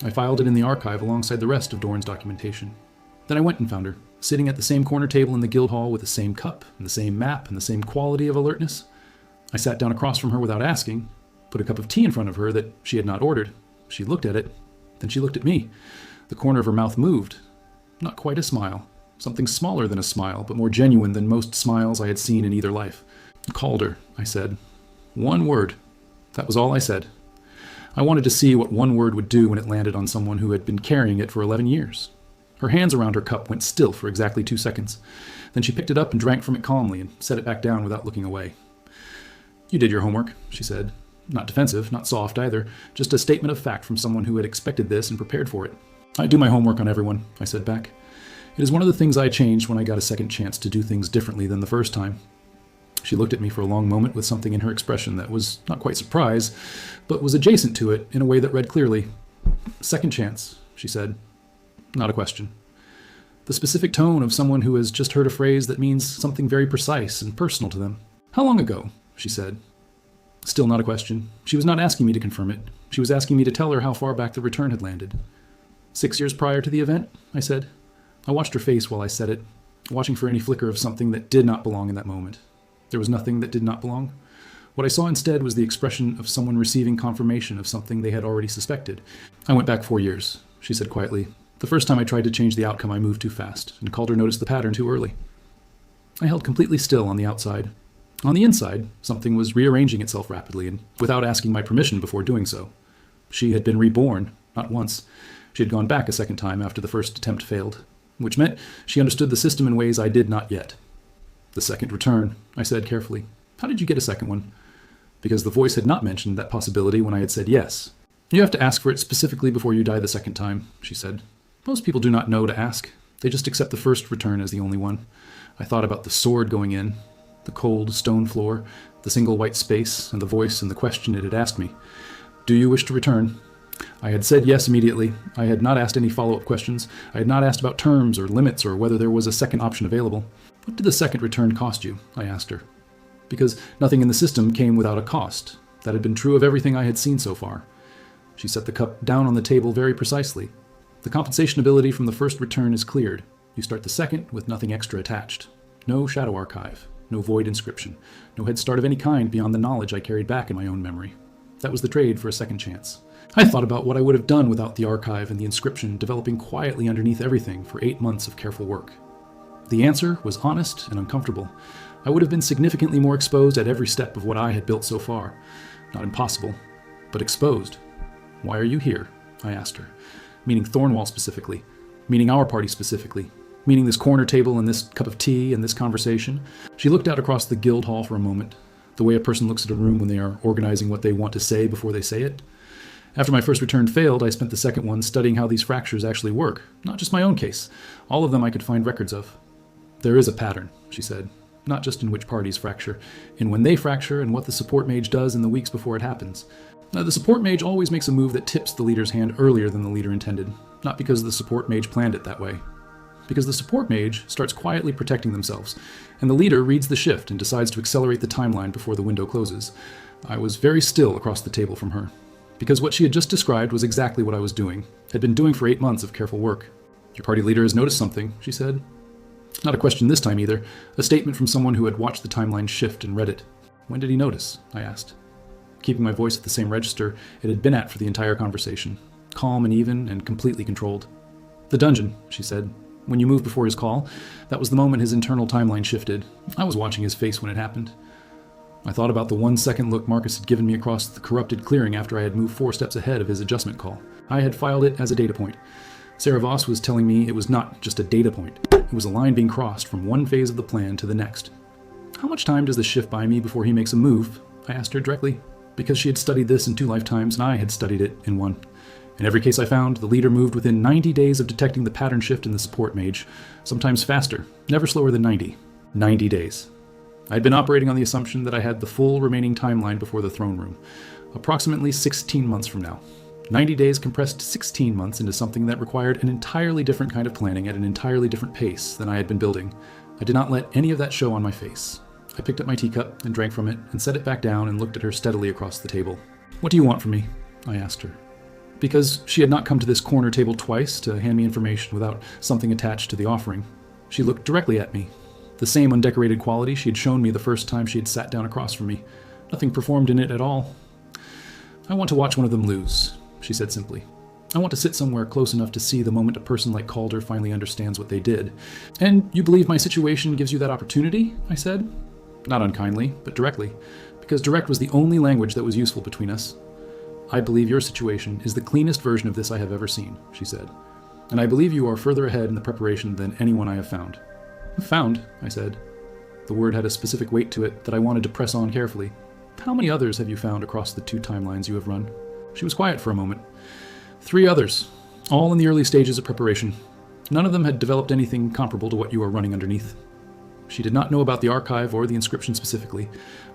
I filed it in the archive alongside the rest of Dorn's documentation. Then I went and found her, sitting at the same corner table in the guild hall with the same cup and the same map and the same quality of alertness. I sat down across from her without asking, put a cup of tea in front of her that she had not ordered. She looked at it, then she looked at me. The corner of her mouth moved. Not quite a smile. Something smaller than a smile, but more genuine than most smiles I had seen in either life. Calder, I said. 1 word. That was all I said. I wanted to see what 1 word would do when it landed on someone who had been carrying it for 11 years. Her hands around her cup went still for exactly 2 seconds. Then she picked it up and drank from it calmly and set it back down without looking away. "You did your homework," she said. Not defensive, not soft either, just a statement of fact from someone who had expected this and prepared for it. "I do my homework on everyone," I said back. "It is one of the things I changed when I got a second chance to do things differently than the first time." She looked at me for a long moment with something in her expression that was not quite surprise, but was adjacent to it in a way that read clearly. "Second chance," she said. Not a question. The specific tone of someone who has just heard a phrase that means something very precise and personal to them. "How long ago?" she said. Still not a question. She was not asking me to confirm it. She was asking me to tell her how far back the return had landed. 6 years prior to the event, I said. I watched her face while I said it, watching for any flicker of something that did not belong in that moment. There was nothing that did not belong. What I saw instead was the expression of someone receiving confirmation of something they had already suspected. I went back 4 years, she said quietly. The first time I tried to change the outcome, I moved too fast, and Calder noticed the pattern too early. I held completely still on the outside. On the inside, something was rearranging itself rapidly, and without asking my permission before doing so. She had been reborn, not once. She had gone back a second time after the first attempt failed, which meant she understood the system in ways I did not yet. The second return, I said carefully. How did you get a second one? Because the voice had not mentioned that possibility when I had said yes. You have to ask for it specifically before you die the second time, she said. Most people do not know to ask. They just accept the first return as the only one. I thought about the sword going in, the cold stone floor, the single white space, and the voice and the question it had asked me. Do you wish to return? I had said yes immediately. I had not asked any follow-up questions. I had not asked about terms or limits or whether there was a second option available. What did the second return cost you? I asked her. Because nothing in the system came without a cost. That had been true of everything I had seen so far. She set the cup down on the table very precisely. The compensation ability from the first return is cleared. You start the second with nothing extra attached. No shadow archive, no void inscription, no head start of any kind beyond the knowledge I carried back in my own memory. That was the trade for a second chance. I thought about what I would have done without the archive and the inscription developing quietly underneath everything for 8 months of careful work. The answer was honest and uncomfortable. I would have been significantly more exposed at every step of what I had built so far. Not impossible, but exposed. Why are you here? I asked her. Meaning Thornwall specifically. Meaning our party specifically. Meaning this corner table and this cup of tea and this conversation. She looked out across the guild hall for a moment, the way a person looks at a room when they are organizing what they want to say before they say it. After my first return failed, I spent the second one studying how these fractures actually work. Not just my own case. All of them I could find records of. There is a pattern, she said. Not just in which parties fracture, in when they fracture and what the support mage does in the weeks before it happens. Now, the support mage always makes a move that tips the leader's hand earlier than the leader intended, not because the support mage planned it that way. Because the support mage starts quietly protecting themselves, and the leader reads the shift and decides to accelerate the timeline before the window closes. I was very still across the table from her, because what she had just described was exactly what I was doing, had been doing for 8 months of careful work. Your party leader has noticed something, she said. Not a question this time either, a statement from someone who had watched the timeline shift and read it. When did he notice? I asked. Keeping my voice at the same register it had been at for the entire conversation, calm and even and completely controlled. The dungeon, she said. When you moved before his call, that was the moment his internal timeline shifted. I was watching his face when it happened. I thought about the 1-second look Marcus had given me across the corrupted clearing after I had moved 4 steps ahead of his adjustment call. I had filed it as a data point. Sarah Voss was telling me it was not just a data point. It was a line being crossed from one phase of the plan to the next. How much time does this shift buy me before he makes a move? I asked her directly, because she had studied this in 2 lifetimes and I had studied it in 1. In every case I found, the leader moved within 90 days of detecting the pattern shift in the support mage, sometimes faster, never slower than 90. 90 days. I had been operating on the assumption that I had the full remaining timeline before the throne room, approximately 16 months from now. 90 days compressed 16 months into something that required an entirely different kind of planning at an entirely different pace than I had been building. I did not let any of that show on my face. I picked up my teacup and drank from it and set it back down and looked at her steadily across the table. What do you want from me? I asked her. Because she had not come to this corner table twice to hand me information without something attached to the offering. She looked directly at me. The same undecorated quality she had shown me the first time she had sat down across from me. Nothing performed in it at all. I want to watch one of them lose, she said simply. I want to sit somewhere close enough to see the moment a person like Calder finally understands what they did. And you believe my situation gives you that opportunity? I said. Not unkindly, but directly, because direct was the only language that was useful between us. I believe your situation is the cleanest version of this I have ever seen, she said. And I believe you are further ahead in the preparation than anyone I have found. Found, I said. The word had a specific weight to it that I wanted to press on carefully. How many others have you found across the 2 timelines you have run? She was quiet for a moment. 3 others, all in the early stages of preparation. None of them had developed anything comparable to what you are running underneath. She did not know about the archive or the inscription specifically,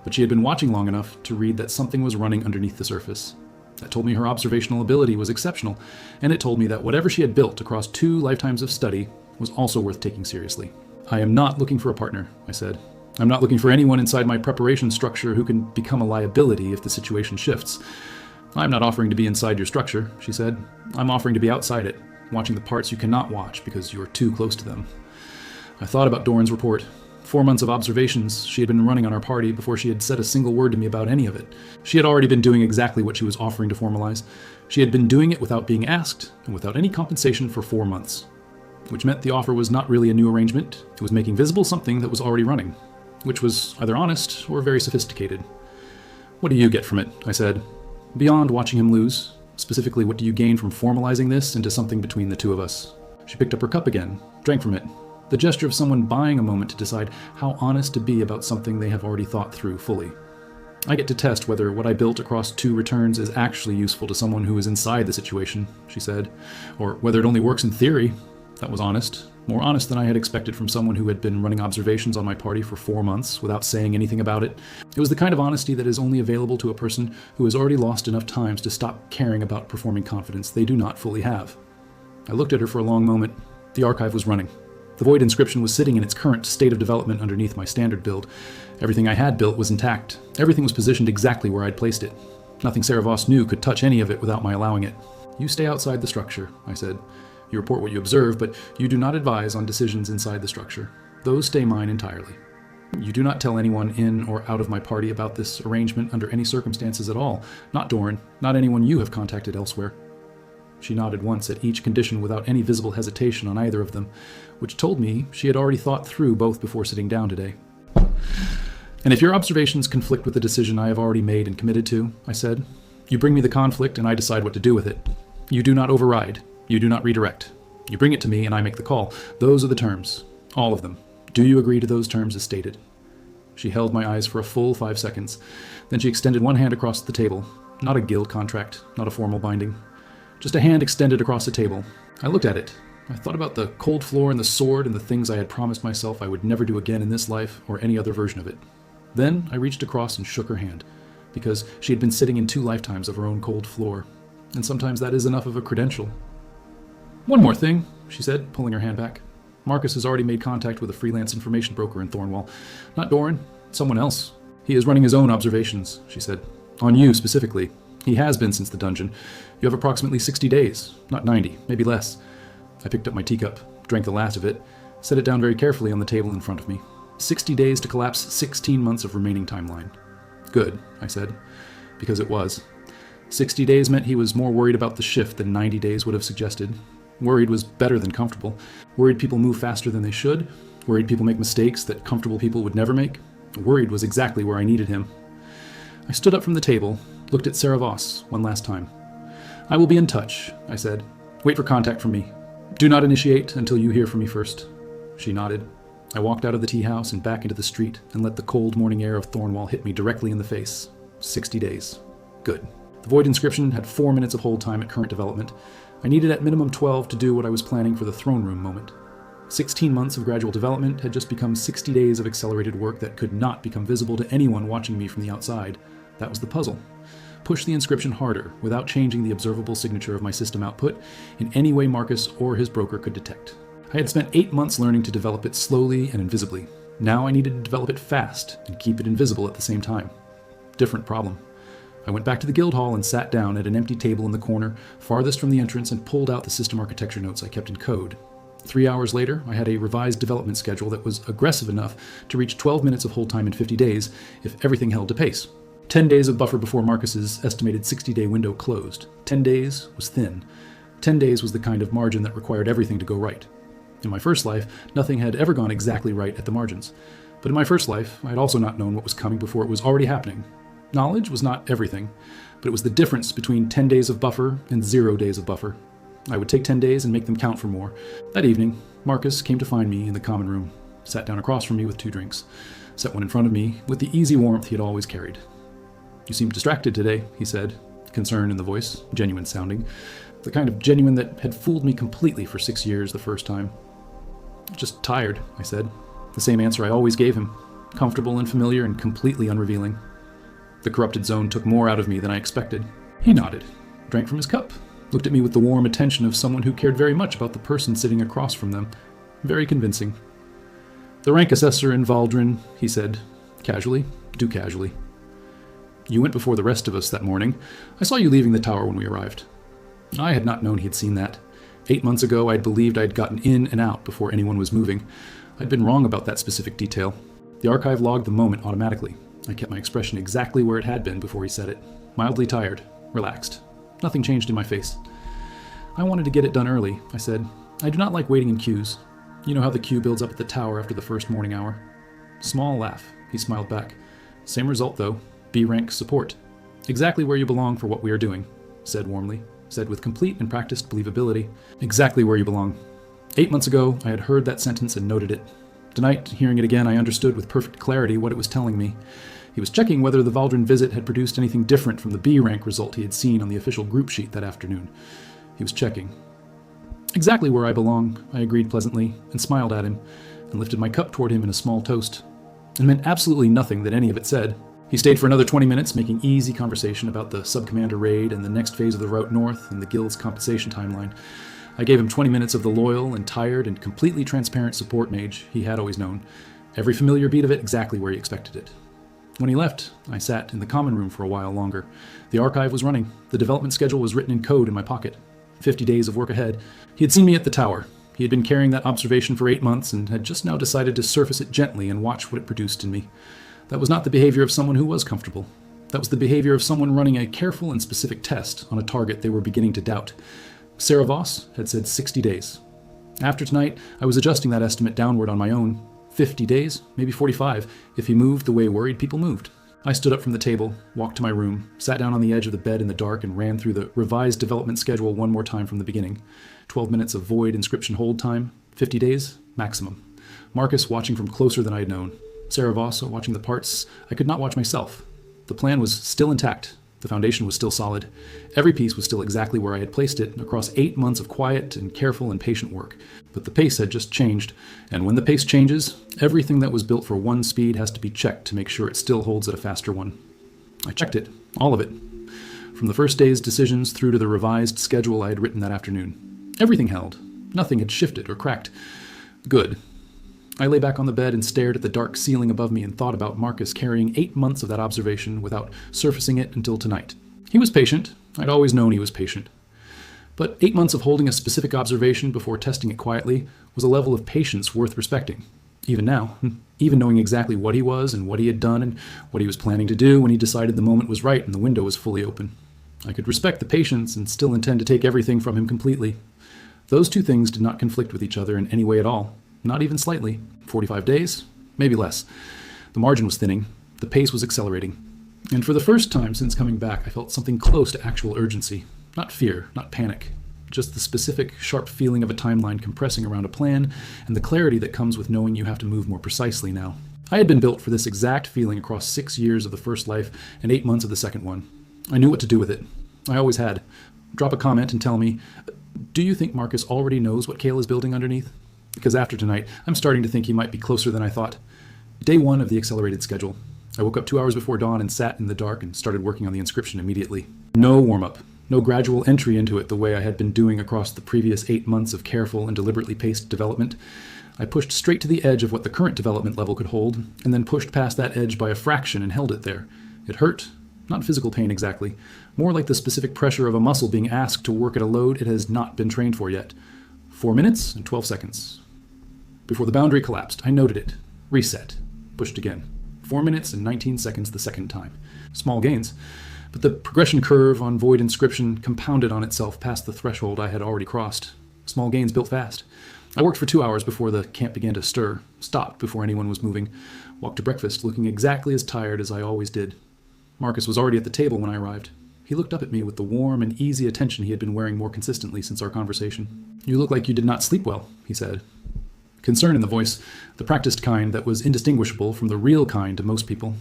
but she had been watching long enough to read that something was running underneath the surface. That told me her observational ability was exceptional, and it told me that whatever she had built across 2 lifetimes of study was also worth taking seriously. I am not looking for a partner, I said. I'm not looking for anyone inside my preparation structure who can become a liability if the situation shifts. I'm not offering to be inside your structure, she said. I'm offering to be outside it, watching the parts you cannot watch because you are too close to them. I thought about Doran's report. 4 months of observations she had been running on our party before she had said a single word to me about any of it. She had already been doing exactly what she was offering to formalize. She had been doing it without being asked and without any compensation for 4 months. Which meant the offer was not really a new arrangement. It was making visible something that was already running, which was either honest or very sophisticated. What do you get from it? I said. Beyond watching him lose, specifically what do you gain from formalizing this into something between the two of us? She picked up her cup again, drank from it. The gesture of someone buying a moment to decide how honest to be about something they have already thought through fully. I get to test whether what I built across 2 returns is actually useful to someone who is inside the situation, she said, or whether it only works in theory. That was honest. More honest than I had expected from someone who had been running observations on my party for 4 months without saying anything about it. It was the kind of honesty that is only available to a person who has already lost enough times to stop caring about performing confidence they do not fully have. I looked at her for a long moment. The archive was running. The void inscription was sitting in its current state of development underneath my standard build. Everything I had built was intact. Everything was positioned exactly where I'd placed it. Nothing Sarah Voss knew could touch any of it without my allowing it. You stay outside the structure, I said. You report what you observe, but you do not advise on decisions inside the structure. Those stay mine entirely. You do not tell anyone in or out of my party about this arrangement under any circumstances at all. Not Doran, not anyone you have contacted elsewhere. She nodded once at each condition without any visible hesitation on either of them, which told me she had already thought through both before sitting down today. And if your observations conflict with the decision I have already made and committed to, I said, you bring me the conflict and I decide what to do with it. You do not override. You do not redirect. You bring it to me and I make the call. Those are the terms. All of them. Do you agree to those terms as stated? She held my eyes for a full 5 seconds. Then she extended one hand across the table. Not a guild contract, not a formal binding. Just a hand extended across the table. I looked at it. I thought about the cold floor and the sword and the things I had promised myself I would never do again in this life or any other version of it. Then I reached across and shook her hand, because she had been sitting in 2 lifetimes of her own cold floor. And sometimes that is enough of a credential. One more thing, she said, pulling her hand back. Marcus has already made contact with a freelance information broker in Thornwall. Not Doran, someone else. He is running his own observations, she said. On you specifically. He has been since the dungeon. You have approximately 60 days, not 90, maybe less. I picked up my teacup, drank the last of it, set it down very carefully on the table in front of me. 60 days to collapse 16 months of remaining timeline. Good, I said, because it was. 60 days meant he was more worried about the shift than 90 days would have suggested. Worried was better than comfortable. Worried people move faster than they should. Worried people make mistakes that comfortable people would never make. Worried was exactly where I needed him. I stood up from the table, looked at Sarah Voss one last time. I will be in touch, I said. Wait for contact from me. Do not initiate until you hear from me first. She nodded. I walked out of the tea house and back into the street and let the cold morning air of Thornwall hit me directly in the face. 60 days. Good. The void inscription had 4 minutes of hold time at current development. I needed at minimum 12 to do what I was planning for the throne room moment. 16 months of gradual development had just become 60 days of accelerated work that could not become visible to anyone watching me from the outside. That was the puzzle. Push the inscription harder, without changing the observable signature of my system output in any way Marcus or his broker could detect. I had spent 8 months learning to develop it slowly and invisibly. Now I needed to develop it fast and keep it invisible at the same time. Different problem. I went back to the guild hall and sat down at an empty table in the corner, farthest from the entrance, and pulled out the system architecture notes I kept in code. 3 hours later, I had a revised development schedule that was aggressive enough to reach 12 minutes of hold time in 50 days if everything held to pace. 10 days of buffer before Marcus's estimated 60-day window closed. 10 days was thin. 10 days was the kind of margin that required everything to go right. In my first life, nothing had ever gone exactly right at the margins. But in my first life, I had also not known what was coming before it was already happening. Knowledge was not everything, but it was the difference between 10 days of buffer and 0 days of buffer. I would take 10 days and make them count for more. That evening, Marcus came to find me in the common room, sat down across from me with 2 drinks, set one in front of me with the easy warmth he had always carried. You seem distracted today, he said, concern in the voice, genuine sounding, the kind of genuine that had fooled me completely for 6 years the first time. Just tired, I said, the same answer I always gave him, comfortable and familiar and completely unrevealing. The corrupted zone took more out of me than I expected. He nodded, drank from his cup, looked at me with the warm attention of someone who cared very much about the person sitting across from them. Very convincing. The rank assessor in Valdrin, he said, casually, do casually. You went before the rest of us that morning. I saw you leaving the tower when we arrived." I had not known he'd seen that. 8 months ago, I'd believed I'd gotten in and out before anyone was moving. I'd been wrong about that specific detail. The archive logged the moment automatically. I kept my expression exactly where it had been before he said it. Mildly tired, relaxed. Nothing changed in my face. "I wanted to get it done early," I said. "I do not like waiting in queues. You know how the queue builds up at the tower after the first morning hour." Small laugh. He smiled back. "Same result, though. B rank support. Exactly where you belong for what we are doing," said warmly. Said with complete and practiced believability. Exactly where you belong. 8 months ago, I had heard that sentence and noted it. Tonight, hearing it again, I understood with perfect clarity what it was telling me. He was checking whether the Valdrin visit had produced anything different from the B rank result he had seen on the official group sheet that afternoon. He was checking. "Exactly where I belong," I agreed pleasantly, and smiled at him, and lifted my cup toward him in a small toast. It meant absolutely nothing that any of it said. He stayed for another 20 minutes, making easy conversation about the Subcommander raid and the next phase of the route north and the Guild's compensation timeline. I gave him 20 minutes of the loyal and tired and completely transparent support mage he had always known. Every familiar beat of it exactly where he expected it. When he left, I sat in the common room for a while longer. The archive was running. The development schedule was written in code in my pocket. 50 days of work ahead. He had seen me at the tower. He had been carrying that observation for 8 months and had just now decided to surface it gently and watch what it produced in me. That was not the behavior of someone who was comfortable. That was the behavior of someone running a careful and specific test on a target they were beginning to doubt. Sarah Voss had said 60 days. After tonight, I was adjusting that estimate downward on my own. 50 days, maybe 45, if he moved the way worried people moved. I stood up from the table, walked to my room, sat down on the edge of the bed in the dark and ran through the revised development schedule one more time from the beginning. 12 minutes of void inscription hold time, 50 days, maximum. Marcus watching from closer than I had known. Sarah Voss watching the parts I could not watch myself. The plan was still intact. The foundation was still solid. Every piece was still exactly where I had placed it across 8 months of quiet and careful and patient work. But the pace had just changed, and when the pace changes, everything that was built for one speed has to be checked to make sure it still holds at a faster one. I checked it, all of it. From the first day's decisions through to the revised schedule I had written that afternoon. Everything held. Nothing had shifted or cracked. Good. I lay back on the bed and stared at the dark ceiling above me and thought about Marcus carrying 8 months of that observation without surfacing it until tonight. He was patient. I'd always known he was patient. But 8 months of holding a specific observation before testing it quietly was a level of patience worth respecting. Even now, even knowing exactly what he was and what he had done and what he was planning to do when he decided the moment was right and the window was fully open. I could respect the patience and still intend to take everything from him completely. Those two things did not conflict with each other in any way at all. Not even slightly. 45 days? Maybe less. The margin was thinning. The pace was accelerating. And for the first time since coming back, I felt something close to actual urgency. Not fear, not panic. Just the specific, sharp feeling of a timeline compressing around a plan, and the clarity that comes with knowing you have to move more precisely now. I had been built for this exact feeling across 6 years of the first life and 8 months of the second one. I knew what to do with it. I always had. Drop a comment and tell me, do you think Marcus already knows what Kale is building underneath? Because after tonight, I'm starting to think he might be closer than I thought. Day 1 of the accelerated schedule. I woke up 2 hours before dawn and sat in the dark and started working on the inscription immediately. No warm-up. No gradual entry into it the way I had been doing across the previous 8 months of careful and deliberately paced development. I pushed straight to the edge of what the current development level could hold, and then pushed past that edge by a fraction and held it there. It hurt. Not physical pain exactly. More like the specific pressure of a muscle being asked to work at a load it has not been trained for yet. 4 minutes and 12 seconds. Before the boundary collapsed, I noted it. Reset. Pushed again. 4 minutes and 19 seconds the second time. Small gains. But the progression curve on void inscription compounded on itself past the threshold I had already crossed. Small gains built fast. I worked for 2 hours before the camp began to stir. Stopped before anyone was moving. Walked to breakfast, looking exactly as tired as I always did. Marcus was already at the table when I arrived. He looked up at me with the warm and easy attention he had been wearing more consistently since our conversation. "You look like you did not sleep well," he said. Concern in the voice, the practiced kind that was indistinguishable from the real kind to most people.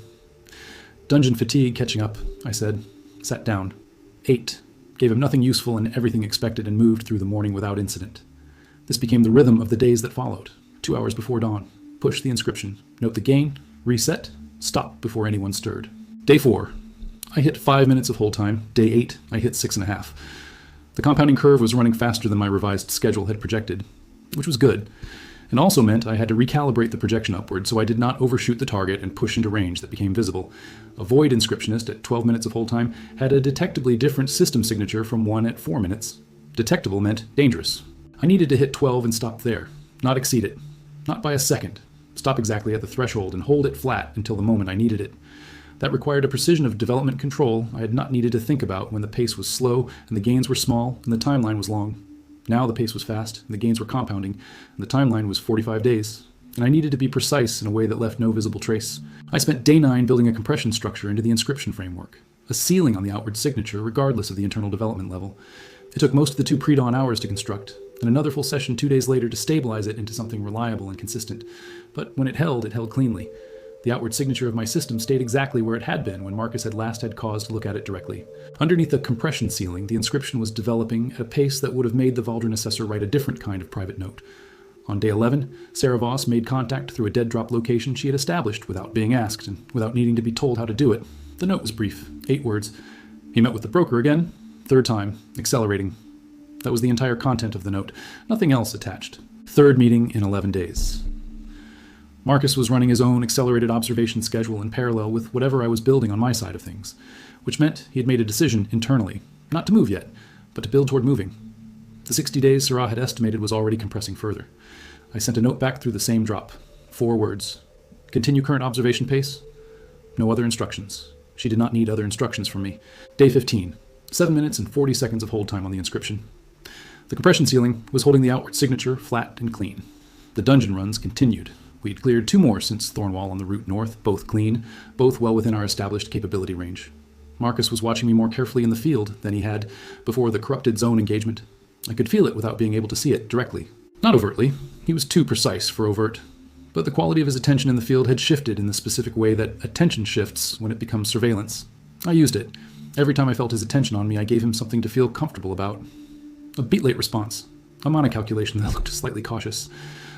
"Dungeon fatigue catching up," I said. Sat down. Ate. Gave him nothing useful and everything expected and moved through the morning without incident. This became the rhythm of the days that followed. 2 hours before dawn. Push the inscription. Note the gain. Reset. Stop before anyone stirred. Day 4. I hit 5 minutes of hold time. Day 8, I hit 6.5. The compounding curve was running faster than my revised schedule had projected, which was good. and also meant I had to recalibrate the projection upward so I did not overshoot the target and push into range that became visible. A void inscriptionist at 12 minutes of hold time had a detectably different system signature from one at 4 minutes. Detectable meant dangerous. I needed to hit 12 and stop there, not exceed it, not by a second. Stop exactly at the threshold and hold it flat until the moment I needed it. That required a precision of development control I had not needed to think about when the pace was slow and the gains were small and the timeline was long. Now the pace was fast and the gains were compounding and the timeline was 45 days. And I needed to be precise in a way that left no visible trace. I spent day 9 building a compression structure into the inscription framework, a ceiling on the outward signature regardless of the internal development level. It took most of the 2 pre-dawn hours to construct, and another full session 2 days later to stabilize it into something reliable and consistent. But when it held cleanly. The outward signature of my system stayed exactly where it had been when Marcus had last had cause to look at it directly. Underneath the compression ceiling, the inscription was developing at a pace that would have made the Valdrin assessor write a different kind of private note. On day 11, Sarah Voss made contact through a dead drop location she had established without being asked and without needing to be told how to do it. The note was brief, 8 words. He met with the broker again, 3rd time, accelerating. That was the entire content of the note, nothing else attached. 3rd meeting in 11 days. Marcus was running his own accelerated observation schedule in parallel with whatever I was building on my side of things, which meant he had made a decision internally, not to move yet, but to build toward moving. The 60 days Sarah had estimated was already compressing further. I sent a note back through the same drop. 4 words. Continue current observation pace. No other instructions. She did not need other instructions from me. Day 15. 7 minutes and 40 seconds of hold time on the inscription. The compression ceiling was holding the outward signature flat and clean. The dungeon runs continued. We had cleared 2 more since Thornwall on the route north, both clean, both well within our established capability range. Marcus was watching me more carefully in the field than he had before the corrupted zone engagement. I could feel it without being able to see it directly. Not overtly. He was too precise for overt. But the quality of his attention in the field had shifted in the specific way that attention shifts when it becomes surveillance. I used it. Every time I felt his attention on me, I gave him something to feel comfortable about. A beat-late response. A mana calculation that looked slightly cautious.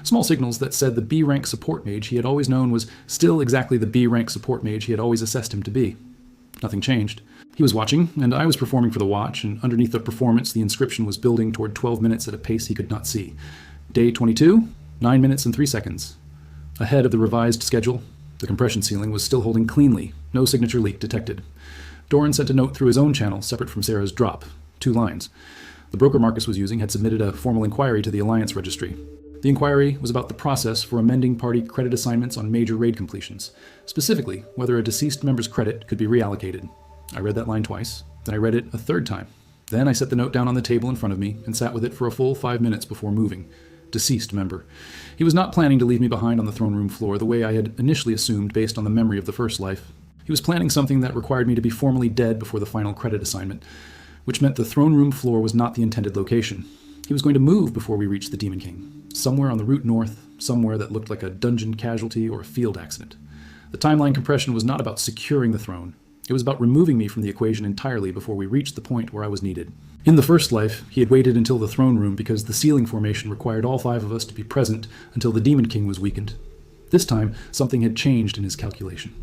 Small signals that said the B-rank support mage he had always known was still exactly the B-rank support mage he had always assessed him to be. Nothing changed. He was watching, and I was performing for the watch, and underneath the performance the inscription was building toward 12 minutes at a pace he could not see. Day 22, 9 minutes and 3 seconds. Ahead of the revised schedule, the compression ceiling was still holding cleanly, no signature leak detected. Doran sent a note through his own channel, separate from Sarah's drop. 2 lines. The broker Marcus was using had submitted a formal inquiry to the Alliance Registry. The inquiry was about the process for amending party credit assignments on major raid completions, specifically whether a deceased member's credit could be reallocated. I read that line twice, then I read it a 3rd time. Then I set the note down on the table in front of me and sat with it for a full 5 minutes before moving. Deceased member. He was not planning to leave me behind on the throne room floor the way I had initially assumed based on the memory of the first life. He was planning something that required me to be formally dead before the final credit assignment, which meant the throne room floor was not the intended location. He was going to move before we reached the Demon King, somewhere on the route north, somewhere that looked like a dungeon casualty or a field accident. The timeline compression was not about securing the throne. It was about removing me from the equation entirely before we reached the point where I was needed. In the first life, he had waited until the throne room because the ceiling formation required all 5 of us to be present until the Demon King was weakened. This time, something had changed in his calculation.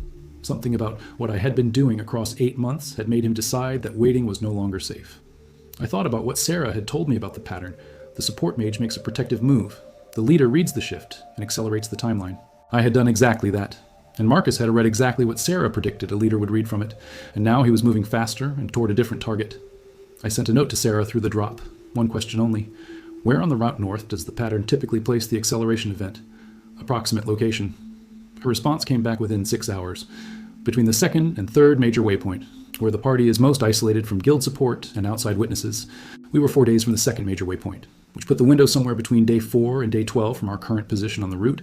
Something about what I had been doing across 8 months had made him decide that waiting was no longer safe. I thought about what Sarah had told me about the pattern. The support mage makes a protective move. The leader reads the shift and accelerates the timeline. I had done exactly that. And Marcus had read exactly what Sarah predicted a leader would read from it, and now he was moving faster and toward a different target. I sent a note to Sarah through the drop. 1 question only. Where on the route north does the pattern typically place the acceleration event? Approximate location. Her response came back within 6 hours, between the 2nd and 3rd major waypoint, where the party is most isolated from guild support and outside witnesses. We were 4 days from the 2nd major waypoint, which put the window somewhere between day 4 and day 12 from our current position on the route.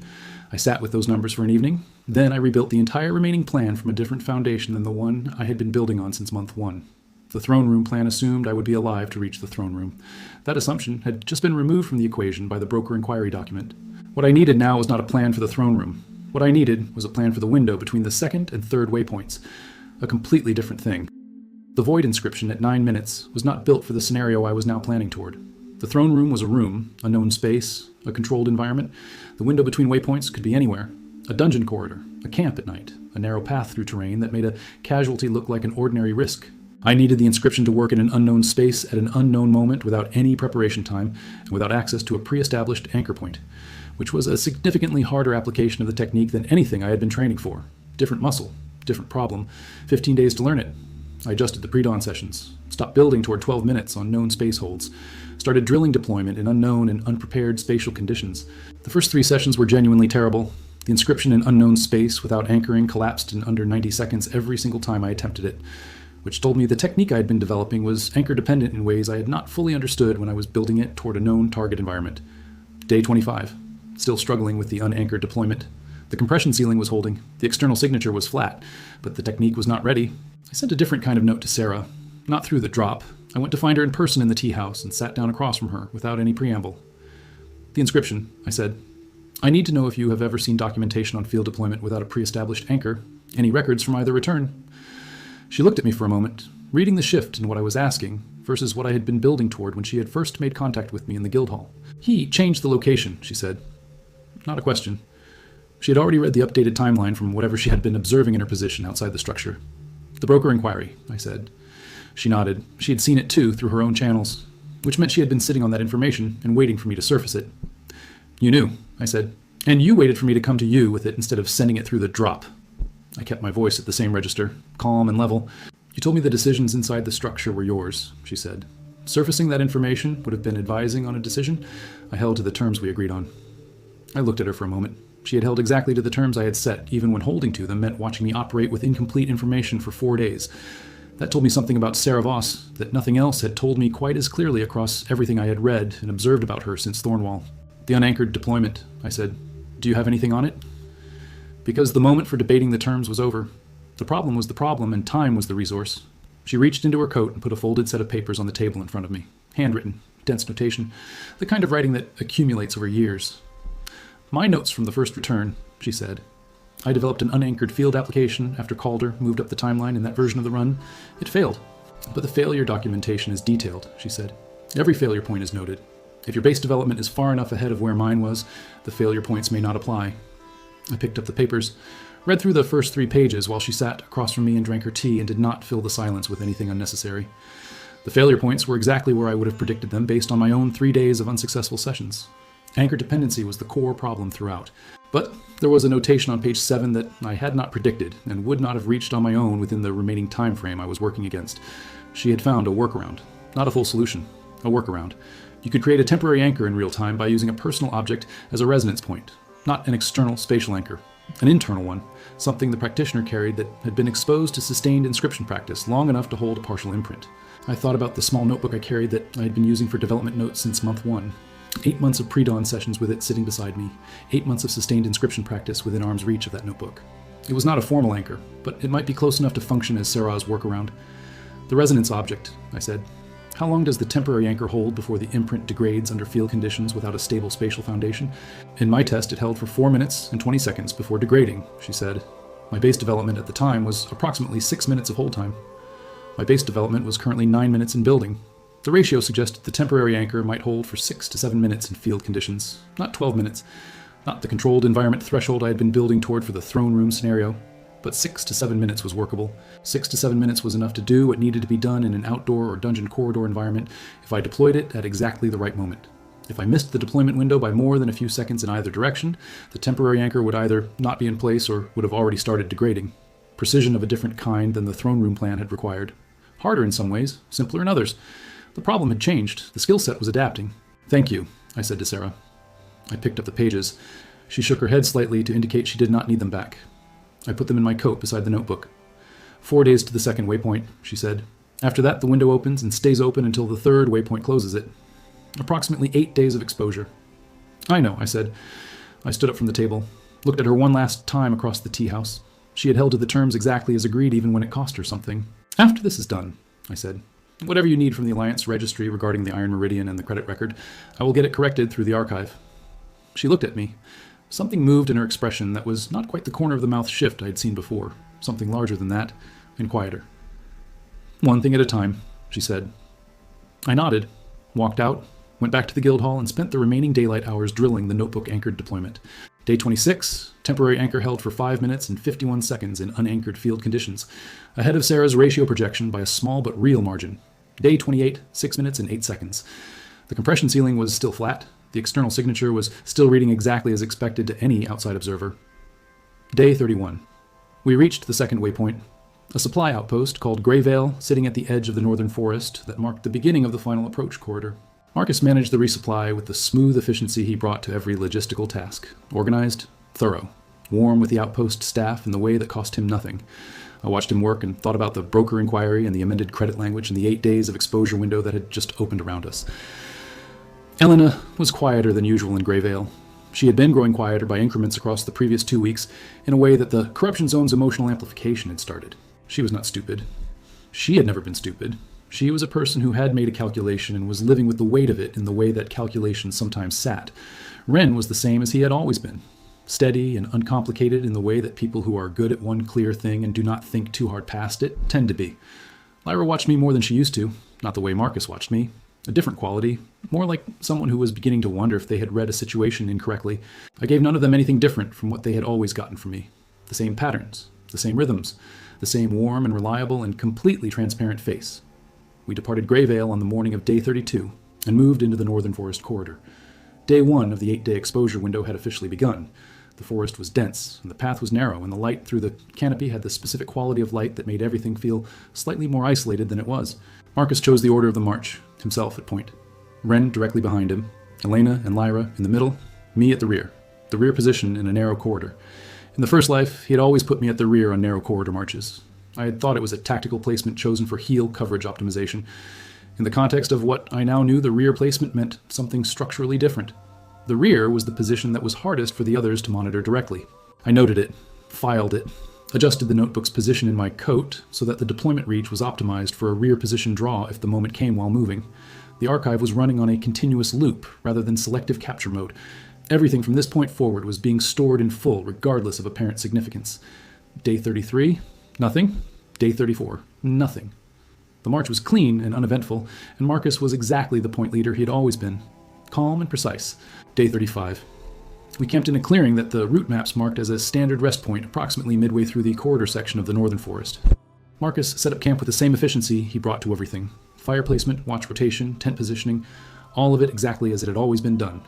I sat with those numbers for an evening. Then I rebuilt the entire remaining plan from a different foundation than the one I had been building on since month 1. The throne room plan assumed I would be alive to reach the throne room. That assumption had just been removed from the equation by the broker inquiry document. What I needed now was not a plan for the throne room. What I needed was a plan for the window between the 2nd and 3rd waypoints. A completely different thing. The void inscription at 9 minutes was not built for the scenario I was now planning toward. The throne room was a room, a known space, a controlled environment. The window between waypoints could be anywhere. A dungeon corridor, a camp at night, a narrow path through terrain that made a casualty look like an ordinary risk. I needed the inscription to work in an unknown space at an unknown moment without any preparation time and without access to a pre-established anchor point, which was a significantly harder application of the technique than anything I had been training for. Different muscle, different problem, 15 days to learn it. I adjusted the pre-dawn sessions, stopped building toward 12 minutes on known space holds, started drilling deployment in unknown and unprepared spatial conditions. The first 3 sessions were genuinely terrible. The inscription in unknown space without anchoring collapsed in under 90 seconds every single time I attempted it, which told me the technique I had been developing was anchor-dependent in ways I had not fully understood when I was building it toward a known target environment. Day 25. Still struggling with the unanchored deployment. The compression ceiling was holding, the external signature was flat, but the technique was not ready. I sent a different kind of note to Sarah. Not through the drop. I went to find her in person in the tea house and sat down across from her without any preamble. The inscription, I said. I need to know if you have ever seen documentation on field deployment without a pre-established anchor. Any records from either return. She looked at me for a moment, reading the shift in what I was asking versus what I had been building toward when she had first made contact with me in the guild hall. He changed the location, she said. Not a question. She had already read the updated timeline from whatever she had been observing in her position outside the structure. The broker inquiry, I said. She nodded. She had seen it too through her own channels, which meant she had been sitting on that information and waiting for me to surface it. You knew, I said, and you waited for me to come to you with it instead of sending it through the drop. I kept my voice at the same register, calm and level. You told me the decisions inside the structure were yours, she said. Surfacing that information would have been advising on a decision. I held to the terms we agreed on. I looked at her for a moment. She had held exactly to the terms I had set, even when holding to them meant watching me operate with incomplete information for 4 days. That told me something about Sarah Voss that nothing else had told me quite as clearly across everything I had read and observed about her since Thornwall. The unanchored deployment, I said. Do you have anything on it? Because the moment for debating the terms was over. The problem was the problem, and time was the resource. She reached into her coat and put a folded set of papers on the table in front of me. Handwritten, dense notation, the kind of writing that accumulates over years. My notes from the first return, she said. I developed an unanchored field application after Calder moved up the timeline in that version of the run. It failed. But the failure documentation is detailed, she said. Every failure point is noted. If your base development is far enough ahead of where mine was, the failure points may not apply. I picked up the papers, read through the first 3 pages while she sat across from me and drank her tea and did not fill the silence with anything unnecessary. The failure points were exactly where I would have predicted them based on my own 3 days of unsuccessful sessions. Anchor dependency was the core problem throughout. But there was a notation on page 7 that I had not predicted and would not have reached on my own within the remaining time frame I was working against. She had found a workaround, not a full solution, a workaround. You could create a temporary anchor in real time by using a personal object as a resonance point, not an external spatial anchor, an internal one, something the practitioner carried that had been exposed to sustained inscription practice long enough to hold a partial imprint. I thought about the small notebook I carried that I had been using for development notes since month 1. 8 months of pre-dawn sessions with it sitting beside me, 8 months of sustained inscription practice within arm's reach of that notebook. It was not a formal anchor, but it might be close enough to function as Sarah's workaround. The resonance object, I said. How long does the temporary anchor hold before the imprint degrades under field conditions without a stable spatial foundation? In my test, it held for 4 minutes and 20 seconds before degrading, she said. My base development at the time was approximately 6 minutes of hold time. My base development was currently 9 minutes in building. The ratio suggested the temporary anchor might hold for 6 to 7 minutes in field conditions, not 12 minutes, not the controlled environment threshold I had been building toward for the throne room scenario. But 6 to 7 minutes was workable. 6 to 7 minutes was enough to do what needed to be done in an outdoor or dungeon corridor environment if I deployed it at exactly the right moment. If I missed the deployment window by more than a few seconds in either direction, the temporary anchor would either not be in place or would have already started degrading. Precision of a different kind than the throne room plan had required. Harder in some ways, simpler in others. The problem had changed. The skill set was adapting. Thank you, I said to Sarah. I picked up the pages. She shook her head slightly to indicate she did not need them back. I put them in my coat beside the notebook. 4 days to the second waypoint, she said. After that, the window opens and stays open until the third waypoint closes it. Approximately 8 days of exposure. I know, I said. I stood up from the table, looked at her one last time across the tea house. She had held to the terms exactly as agreed even when it cost her something. After this is done, I said, whatever you need from the Alliance registry regarding the Iron Meridian and the credit record, I will get it corrected through the archive. She looked at me. Something moved in her expression that was not quite the corner of the mouth shift I had seen before, something larger than that, and quieter. One thing at a time, she said. I nodded, walked out, went back to the guild hall, and spent the remaining daylight hours drilling the notebook-anchored deployment. Day 26, temporary anchor held for 5 minutes and 51 seconds in unanchored field conditions, ahead of Sarah's ratio projection by a small but real margin. Day 28, 6 minutes and 8 seconds. The compression ceiling was still flat. The external signature was still reading exactly as expected to any outside observer. Day 31. We reached the second waypoint, a supply outpost called Greyvale, sitting at the edge of the northern forest that marked the beginning of the final approach corridor. Marcus managed the resupply with the smooth efficiency he brought to every logistical task. Organized, thorough, warm with the outpost staff in the way that cost him nothing. I watched him work and thought about the broker inquiry and the amended credit language and the 8 days of exposure window that had just opened around us. Elena was quieter than usual in Greyvale. She had been growing quieter by increments across the previous 2 weeks in a way that the corruption zone's emotional amplification had started. She was not stupid. She had never been stupid. She was a person who had made a calculation and was living with the weight of it in the way that calculation sometimes sat. Ren was the same as he had always been. Steady and uncomplicated in the way that people who are good at one clear thing and do not think too hard past it tend to be. Lyra watched me more than she used to, not the way Marcus watched me. A different quality, more like someone who was beginning to wonder if they had read a situation incorrectly. I gave none of them anything different from what they had always gotten from me. The same patterns, the same rhythms, the same warm and reliable and completely transparent face. We departed Greyvale on the morning of Day 32 and moved into the Northern Forest corridor. Day 1 of the 8-day exposure window had officially begun. The forest was dense, and the path was narrow, and the light through the canopy had the specific quality of light that made everything feel slightly more isolated than it was. Marcus chose the order of the march, himself at point. Ren directly behind him, Elena and Lyra in the middle, me at the rear position in a narrow corridor. In the first life, he had always put me at the rear on narrow corridor marches. I had thought it was a tactical placement chosen for heel coverage optimization. In the context of what I now knew, the rear placement meant something structurally different. The rear was the position that was hardest for the others to monitor directly. I noted it, filed it, adjusted the notebook's position in my coat so that the deployment reach was optimized for a rear position draw if the moment came while moving. The archive was running on a continuous loop rather than selective capture mode. Everything from this point forward was being stored in full regardless of apparent significance. Day 33, nothing. Day 34, nothing. The march was clean and uneventful, and Marcus was exactly the point leader he had always been. Calm and precise. Day 35. We camped in a clearing that the route maps marked as a standard rest point approximately midway through the corridor section of the northern forest. Marcus set up camp with the same efficiency he brought to everything. Fire placement, watch rotation, tent positioning, all of it exactly as it had always been done.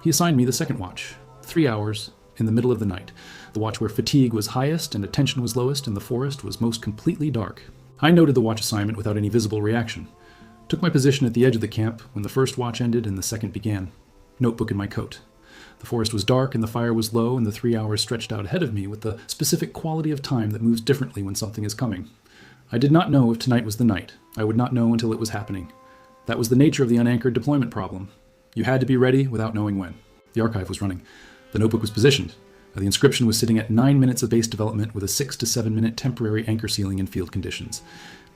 He assigned me the second watch, 3 hours, in the middle of the night, the watch where fatigue was highest and attention was lowest and the forest was most completely dark. I noted the watch assignment without any visible reaction. Took my position at the edge of the camp when the first watch ended and the second began. Notebook in my coat. The forest was dark and the fire was low and the 3 hours stretched out ahead of me with the specific quality of time that moves differently when something is coming. I did not know if tonight was the night. I would not know until it was happening. That was the nature of the unanchored deployment problem. You had to be ready without knowing when. The archive was running. The notebook was positioned. The inscription was sitting at 9 minutes of base development with a 6 to 7 minute temporary anchor sealing in field conditions.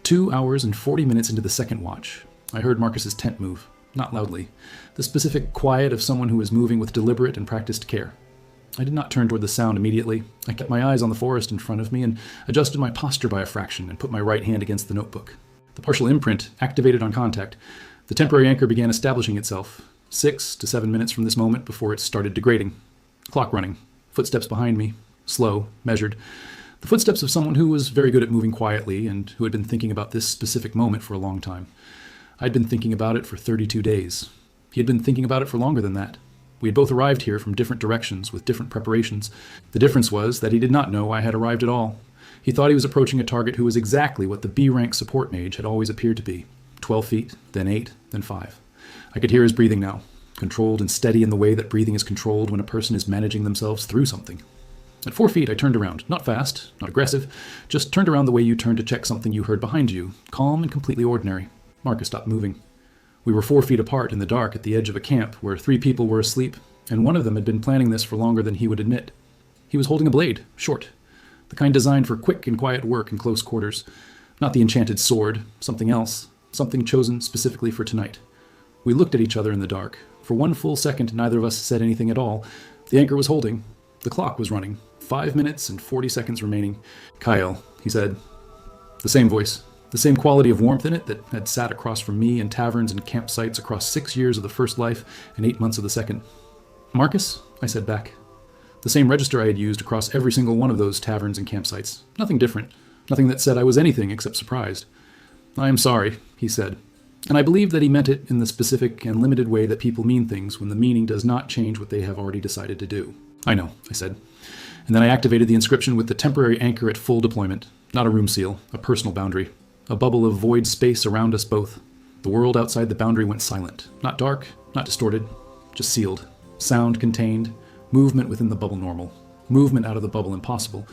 2 hours and 40 minutes into the second watch. I heard Marcus's tent move, not loudly. The specific quiet of someone who is moving with deliberate and practiced care. I did not turn toward the sound immediately. I kept my eyes on the forest in front of me and adjusted my posture by a fraction and put my right hand against the notebook. The partial imprint activated on contact. The temporary anchor began establishing itself. 6 to 7 minutes from this moment before it started degrading. Clock running. Footsteps behind me. Slow, measured. The footsteps of someone who was very good at moving quietly and who had been thinking about this specific moment for a long time. I'd been thinking about it for 32 days. He had been thinking about it for longer than that. We had both arrived here from different directions with different preparations. The difference was that he did not know I had arrived at all. He thought he was approaching a target who was exactly what the B-rank support mage had always appeared to be. 12 feet, then 8, then 5. I could hear his breathing now, controlled and steady in the way that breathing is controlled when a person is managing themselves through something. At 4 feet, I turned around, not fast, not aggressive, just turned around the way you turn to check something you heard behind you, calm and completely ordinary. Marcus stopped moving. We were 4 feet apart in the dark at the edge of a camp where 3 people were asleep, and one of them had been planning this for longer than he would admit. He was holding a blade, short, the kind designed for quick and quiet work in close quarters. Not the enchanted sword, something else, something chosen specifically for tonight. We looked at each other in the dark. For 1 full second, neither of us said anything at all. The anchor was holding. The clock was running. 5 minutes and 40 seconds remaining. "Kyle," he said. The same voice. The same quality of warmth in it that had sat across from me in taverns and campsites across 6 years of the first life and 8 months of the second. "Marcus?" I said back. The same register I had used across every single one of those taverns and campsites. Nothing different. Nothing that said I was anything except surprised. "I am sorry," he said. And I believe that he meant it in the specific and limited way that people mean things when the meaning does not change what they have already decided to do. "I know," I said. And then I activated the inscription with the temporary anchor at full deployment. Not a room seal, a personal boundary. A bubble of void space around us both. The world outside the boundary went silent. Not dark, not distorted, just sealed. Sound contained, movement within the bubble normal. Movement out of the bubble impossible.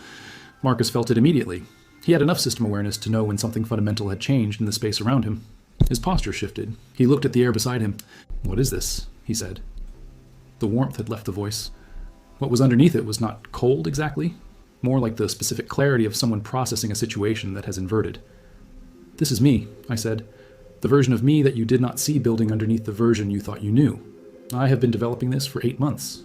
Marcus felt it immediately. He had enough system awareness to know when something fundamental had changed in the space around him. His posture shifted. He looked at the air beside him. "What is this?" he said. The warmth had left the voice. What was underneath it was not cold exactly, more like the specific clarity of someone processing a situation that has inverted. "This is me," I said. "The version of me that you did not see building underneath the version you thought you knew. I have been developing this for 8 months.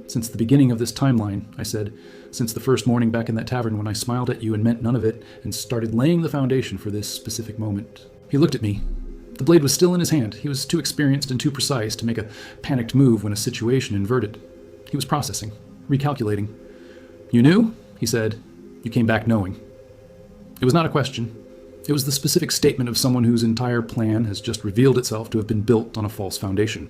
Since the beginning of this timeline," I said, "since the first morning back in that tavern when I smiled at you and meant none of it, and started laying the foundation for this specific moment." He looked at me. The blade was still in his hand. He was too experienced and too precise to make a panicked move when a situation inverted. He was processing, recalculating. "You knew?" he said. "You came back knowing." It was not a question. It was the specific statement of someone whose entire plan has just revealed itself to have been built on a false foundation.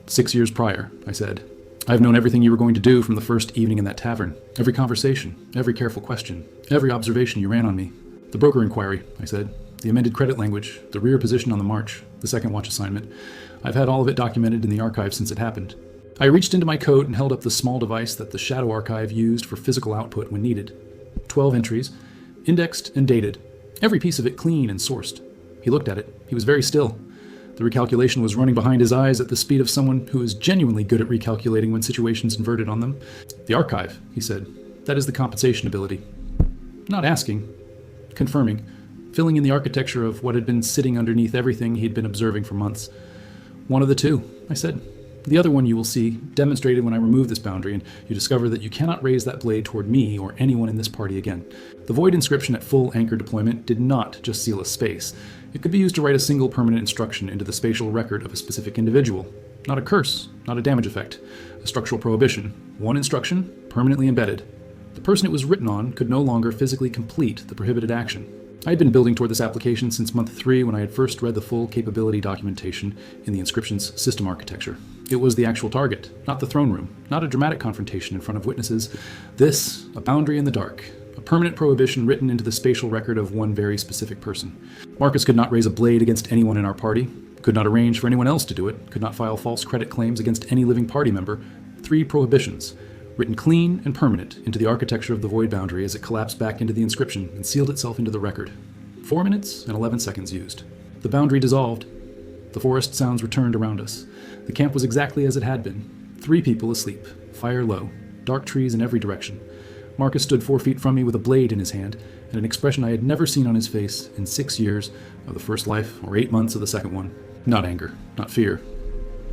6 years prior," I said. "I have known everything you were going to do from the first evening in that tavern. Every conversation, every careful question, every observation you ran on me. The broker inquiry," I said. "The amended credit language, the rear position on the march, the second watch assignment. I've had all of it documented in the archive since it happened." I reached into my coat and held up the small device that the Shadow Archive used for physical output when needed. 12 entries, indexed and dated. Every piece of it clean and sourced. He looked at it. He was very still. The recalculation was running behind his eyes at the speed of someone who is genuinely good at recalculating when situations inverted on them. "The archive," he said. "That is the compensation ability." Not asking. Confirming. Filling in the architecture of what had been sitting underneath everything he'd been observing for months. "One of the two," I said. "The other one you will see, demonstrated when I remove this boundary, and you discover that you cannot raise that blade toward me or anyone in this party again." The void inscription at full anchor deployment did not just seal a space. It could be used to write a single permanent instruction into the spatial record of a specific individual. Not a curse, not a damage effect. A structural prohibition. One instruction, permanently embedded. The person it was written on could no longer physically complete the prohibited action. I had been building toward this application since month 3 when I had first read the full capability documentation in the inscription's system architecture. It was the actual target, not the throne room, not a dramatic confrontation in front of witnesses. This, a boundary in the dark, a permanent prohibition written into the spatial record of one very specific person. Marcus could not raise a blade against anyone in our party, could not arrange for anyone else to do it, could not file false credit claims against any living party member. 3 prohibitions, written clean and permanent into the architecture of the void boundary as it collapsed back into the inscription and sealed itself into the record. 4 minutes and 11 seconds used. The boundary dissolved. The forest sounds returned around us. The camp was exactly as it had been. 3 people asleep, fire low, dark trees in every direction. Marcus stood 4 feet from me with a blade in his hand and an expression I had never seen on his face in 6 years of the first life or 8 months of the second one. Not anger, not fear.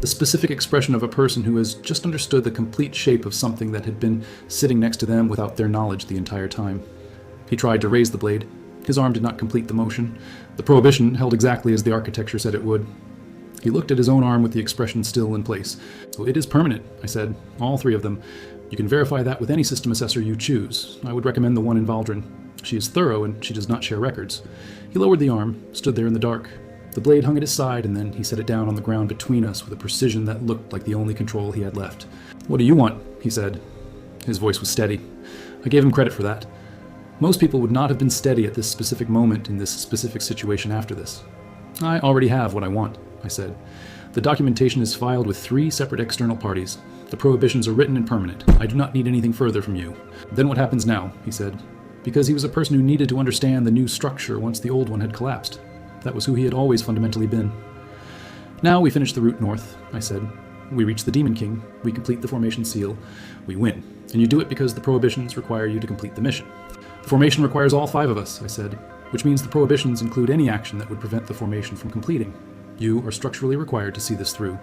The specific expression of a person who has just understood the complete shape of something that had been sitting next to them without their knowledge the entire time. He tried to raise the blade. His arm did not complete the motion. The prohibition held exactly as the architecture said it would. He looked at his own arm with the expression still in place. "So it is permanent," I said. "All 3 of them. You can verify that with any system assessor you choose. I would recommend the one in Valdrin. She is thorough and she does not share records." He lowered the arm, stood there in the dark. The blade hung at his side, and then he set it down on the ground between us with a precision that looked like the only control he had left. "What do you want?" he said. His voice was steady. I gave him credit for that. Most people would not have been steady at this specific moment in this specific situation after this. "I already have what I want," I said. "The documentation is filed with 3 separate external parties. The prohibitions are written and permanent. I do not need anything further from you." "Then what happens now?" he said. Because he was a person who needed to understand the new structure once the old one had collapsed. That was who he had always fundamentally been. "Now we finish the route north," I said. "We reach the Demon King. We complete the formation seal. We win. And you do it because the prohibitions require you to complete the mission." "The formation requires all 5 of us," I said, "which means the prohibitions include any action that would prevent the formation from completing. You are structurally required to see this through."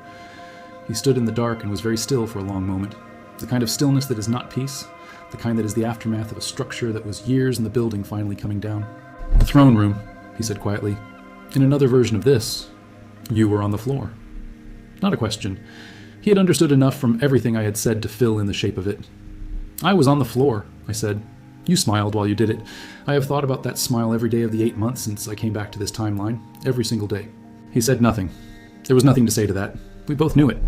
He stood in the dark and was very still for a long moment. The kind of stillness that is not peace, the kind that is the aftermath of a structure that was years in the building finally coming down. "The throne room," he said quietly. "In another version of this, you were on the floor." Not a question. He had understood enough from everything I had said to fill in the shape of it. I was on the floor, I said. You smiled while you did it. I have thought about that smile every day of the 8 months since I came back to this timeline. Every single day. He said nothing. There was nothing to say to that. We both knew it.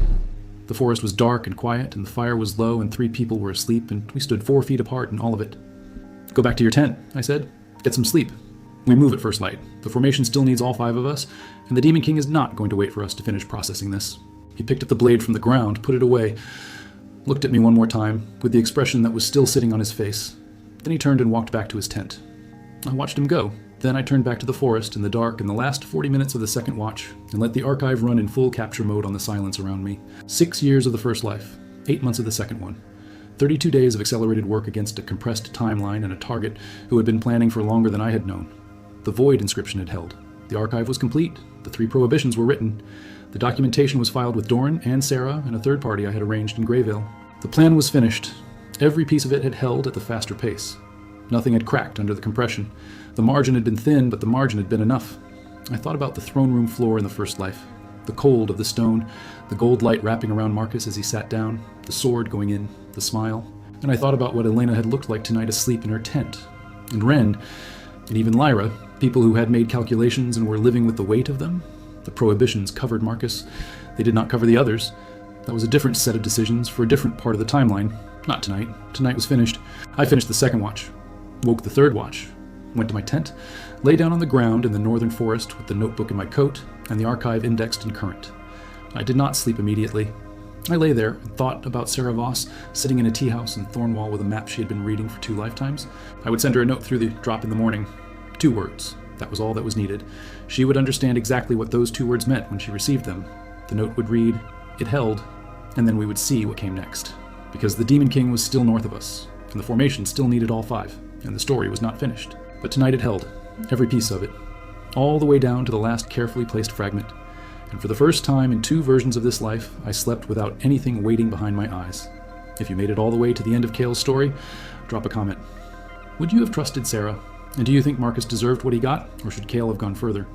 The forest was dark and quiet, and the fire was low, and 3 people were asleep, and we stood 4 feet apart in all of it. Go back to your tent, I said. Get some sleep. We move at first light. The formation still needs all 5 of us, and the Demon King is not going to wait for us to finish processing this. He picked up the blade from the ground, put it away, looked at me one more time, with the expression that was still sitting on his face. Then he turned and walked back to his tent. I watched him go. Then I turned back to the forest in the dark in the last 40 minutes of the second watch, and let the archive run in full capture mode on the silence around me. 6 years of the first life, 8 months of the second one. 32 days of accelerated work against a compressed timeline and a target who had been planning for longer than I had known. The Void inscription had held. The archive was complete. The 3 prohibitions were written. The documentation was filed with Doran and Sarah and a third party I had arranged in Greyville. The plan was finished. Every piece of it had held at the faster pace. Nothing had cracked under the compression. The margin had been thin, but the margin had been enough. I thought about the throne room floor in the first life. The cold of the stone, the gold light wrapping around Marcus as he sat down, the sword going in, the smile. And I thought about what Elena had looked like tonight asleep in her tent. And Ren, and even Lyra, people who had made calculations and were living with the weight of them. The prohibitions covered Marcus. They did not cover the others. That was a different set of decisions for a different part of the timeline. Not tonight. Tonight was finished. I finished the second watch. Woke the third watch. Went to my tent. Lay down on the ground in the northern forest with the notebook in my coat and the archive indexed and current. I did not sleep immediately. I lay there and thought about Sarah Voss sitting in a tea house in Thornwall with a map she had been reading for 2 lifetimes. I would send her a note through the drop in the morning. 2 words. That was all that was needed. She would understand exactly what those 2 words meant when she received them. The note would read, "It held," and then we would see what came next. Because the Demon King was still north of us, and the formation still needed all 5, and the story was not finished. But tonight it held, every piece of it, all the way down to the last carefully placed fragment. And for the first time in 2 versions of this life, I slept without anything waiting behind my eyes. If you made it all the way to the end of Kale's story, drop a comment. Would you have trusted Sarah? And do you think Marcus deserved what he got, or should Kale have gone further?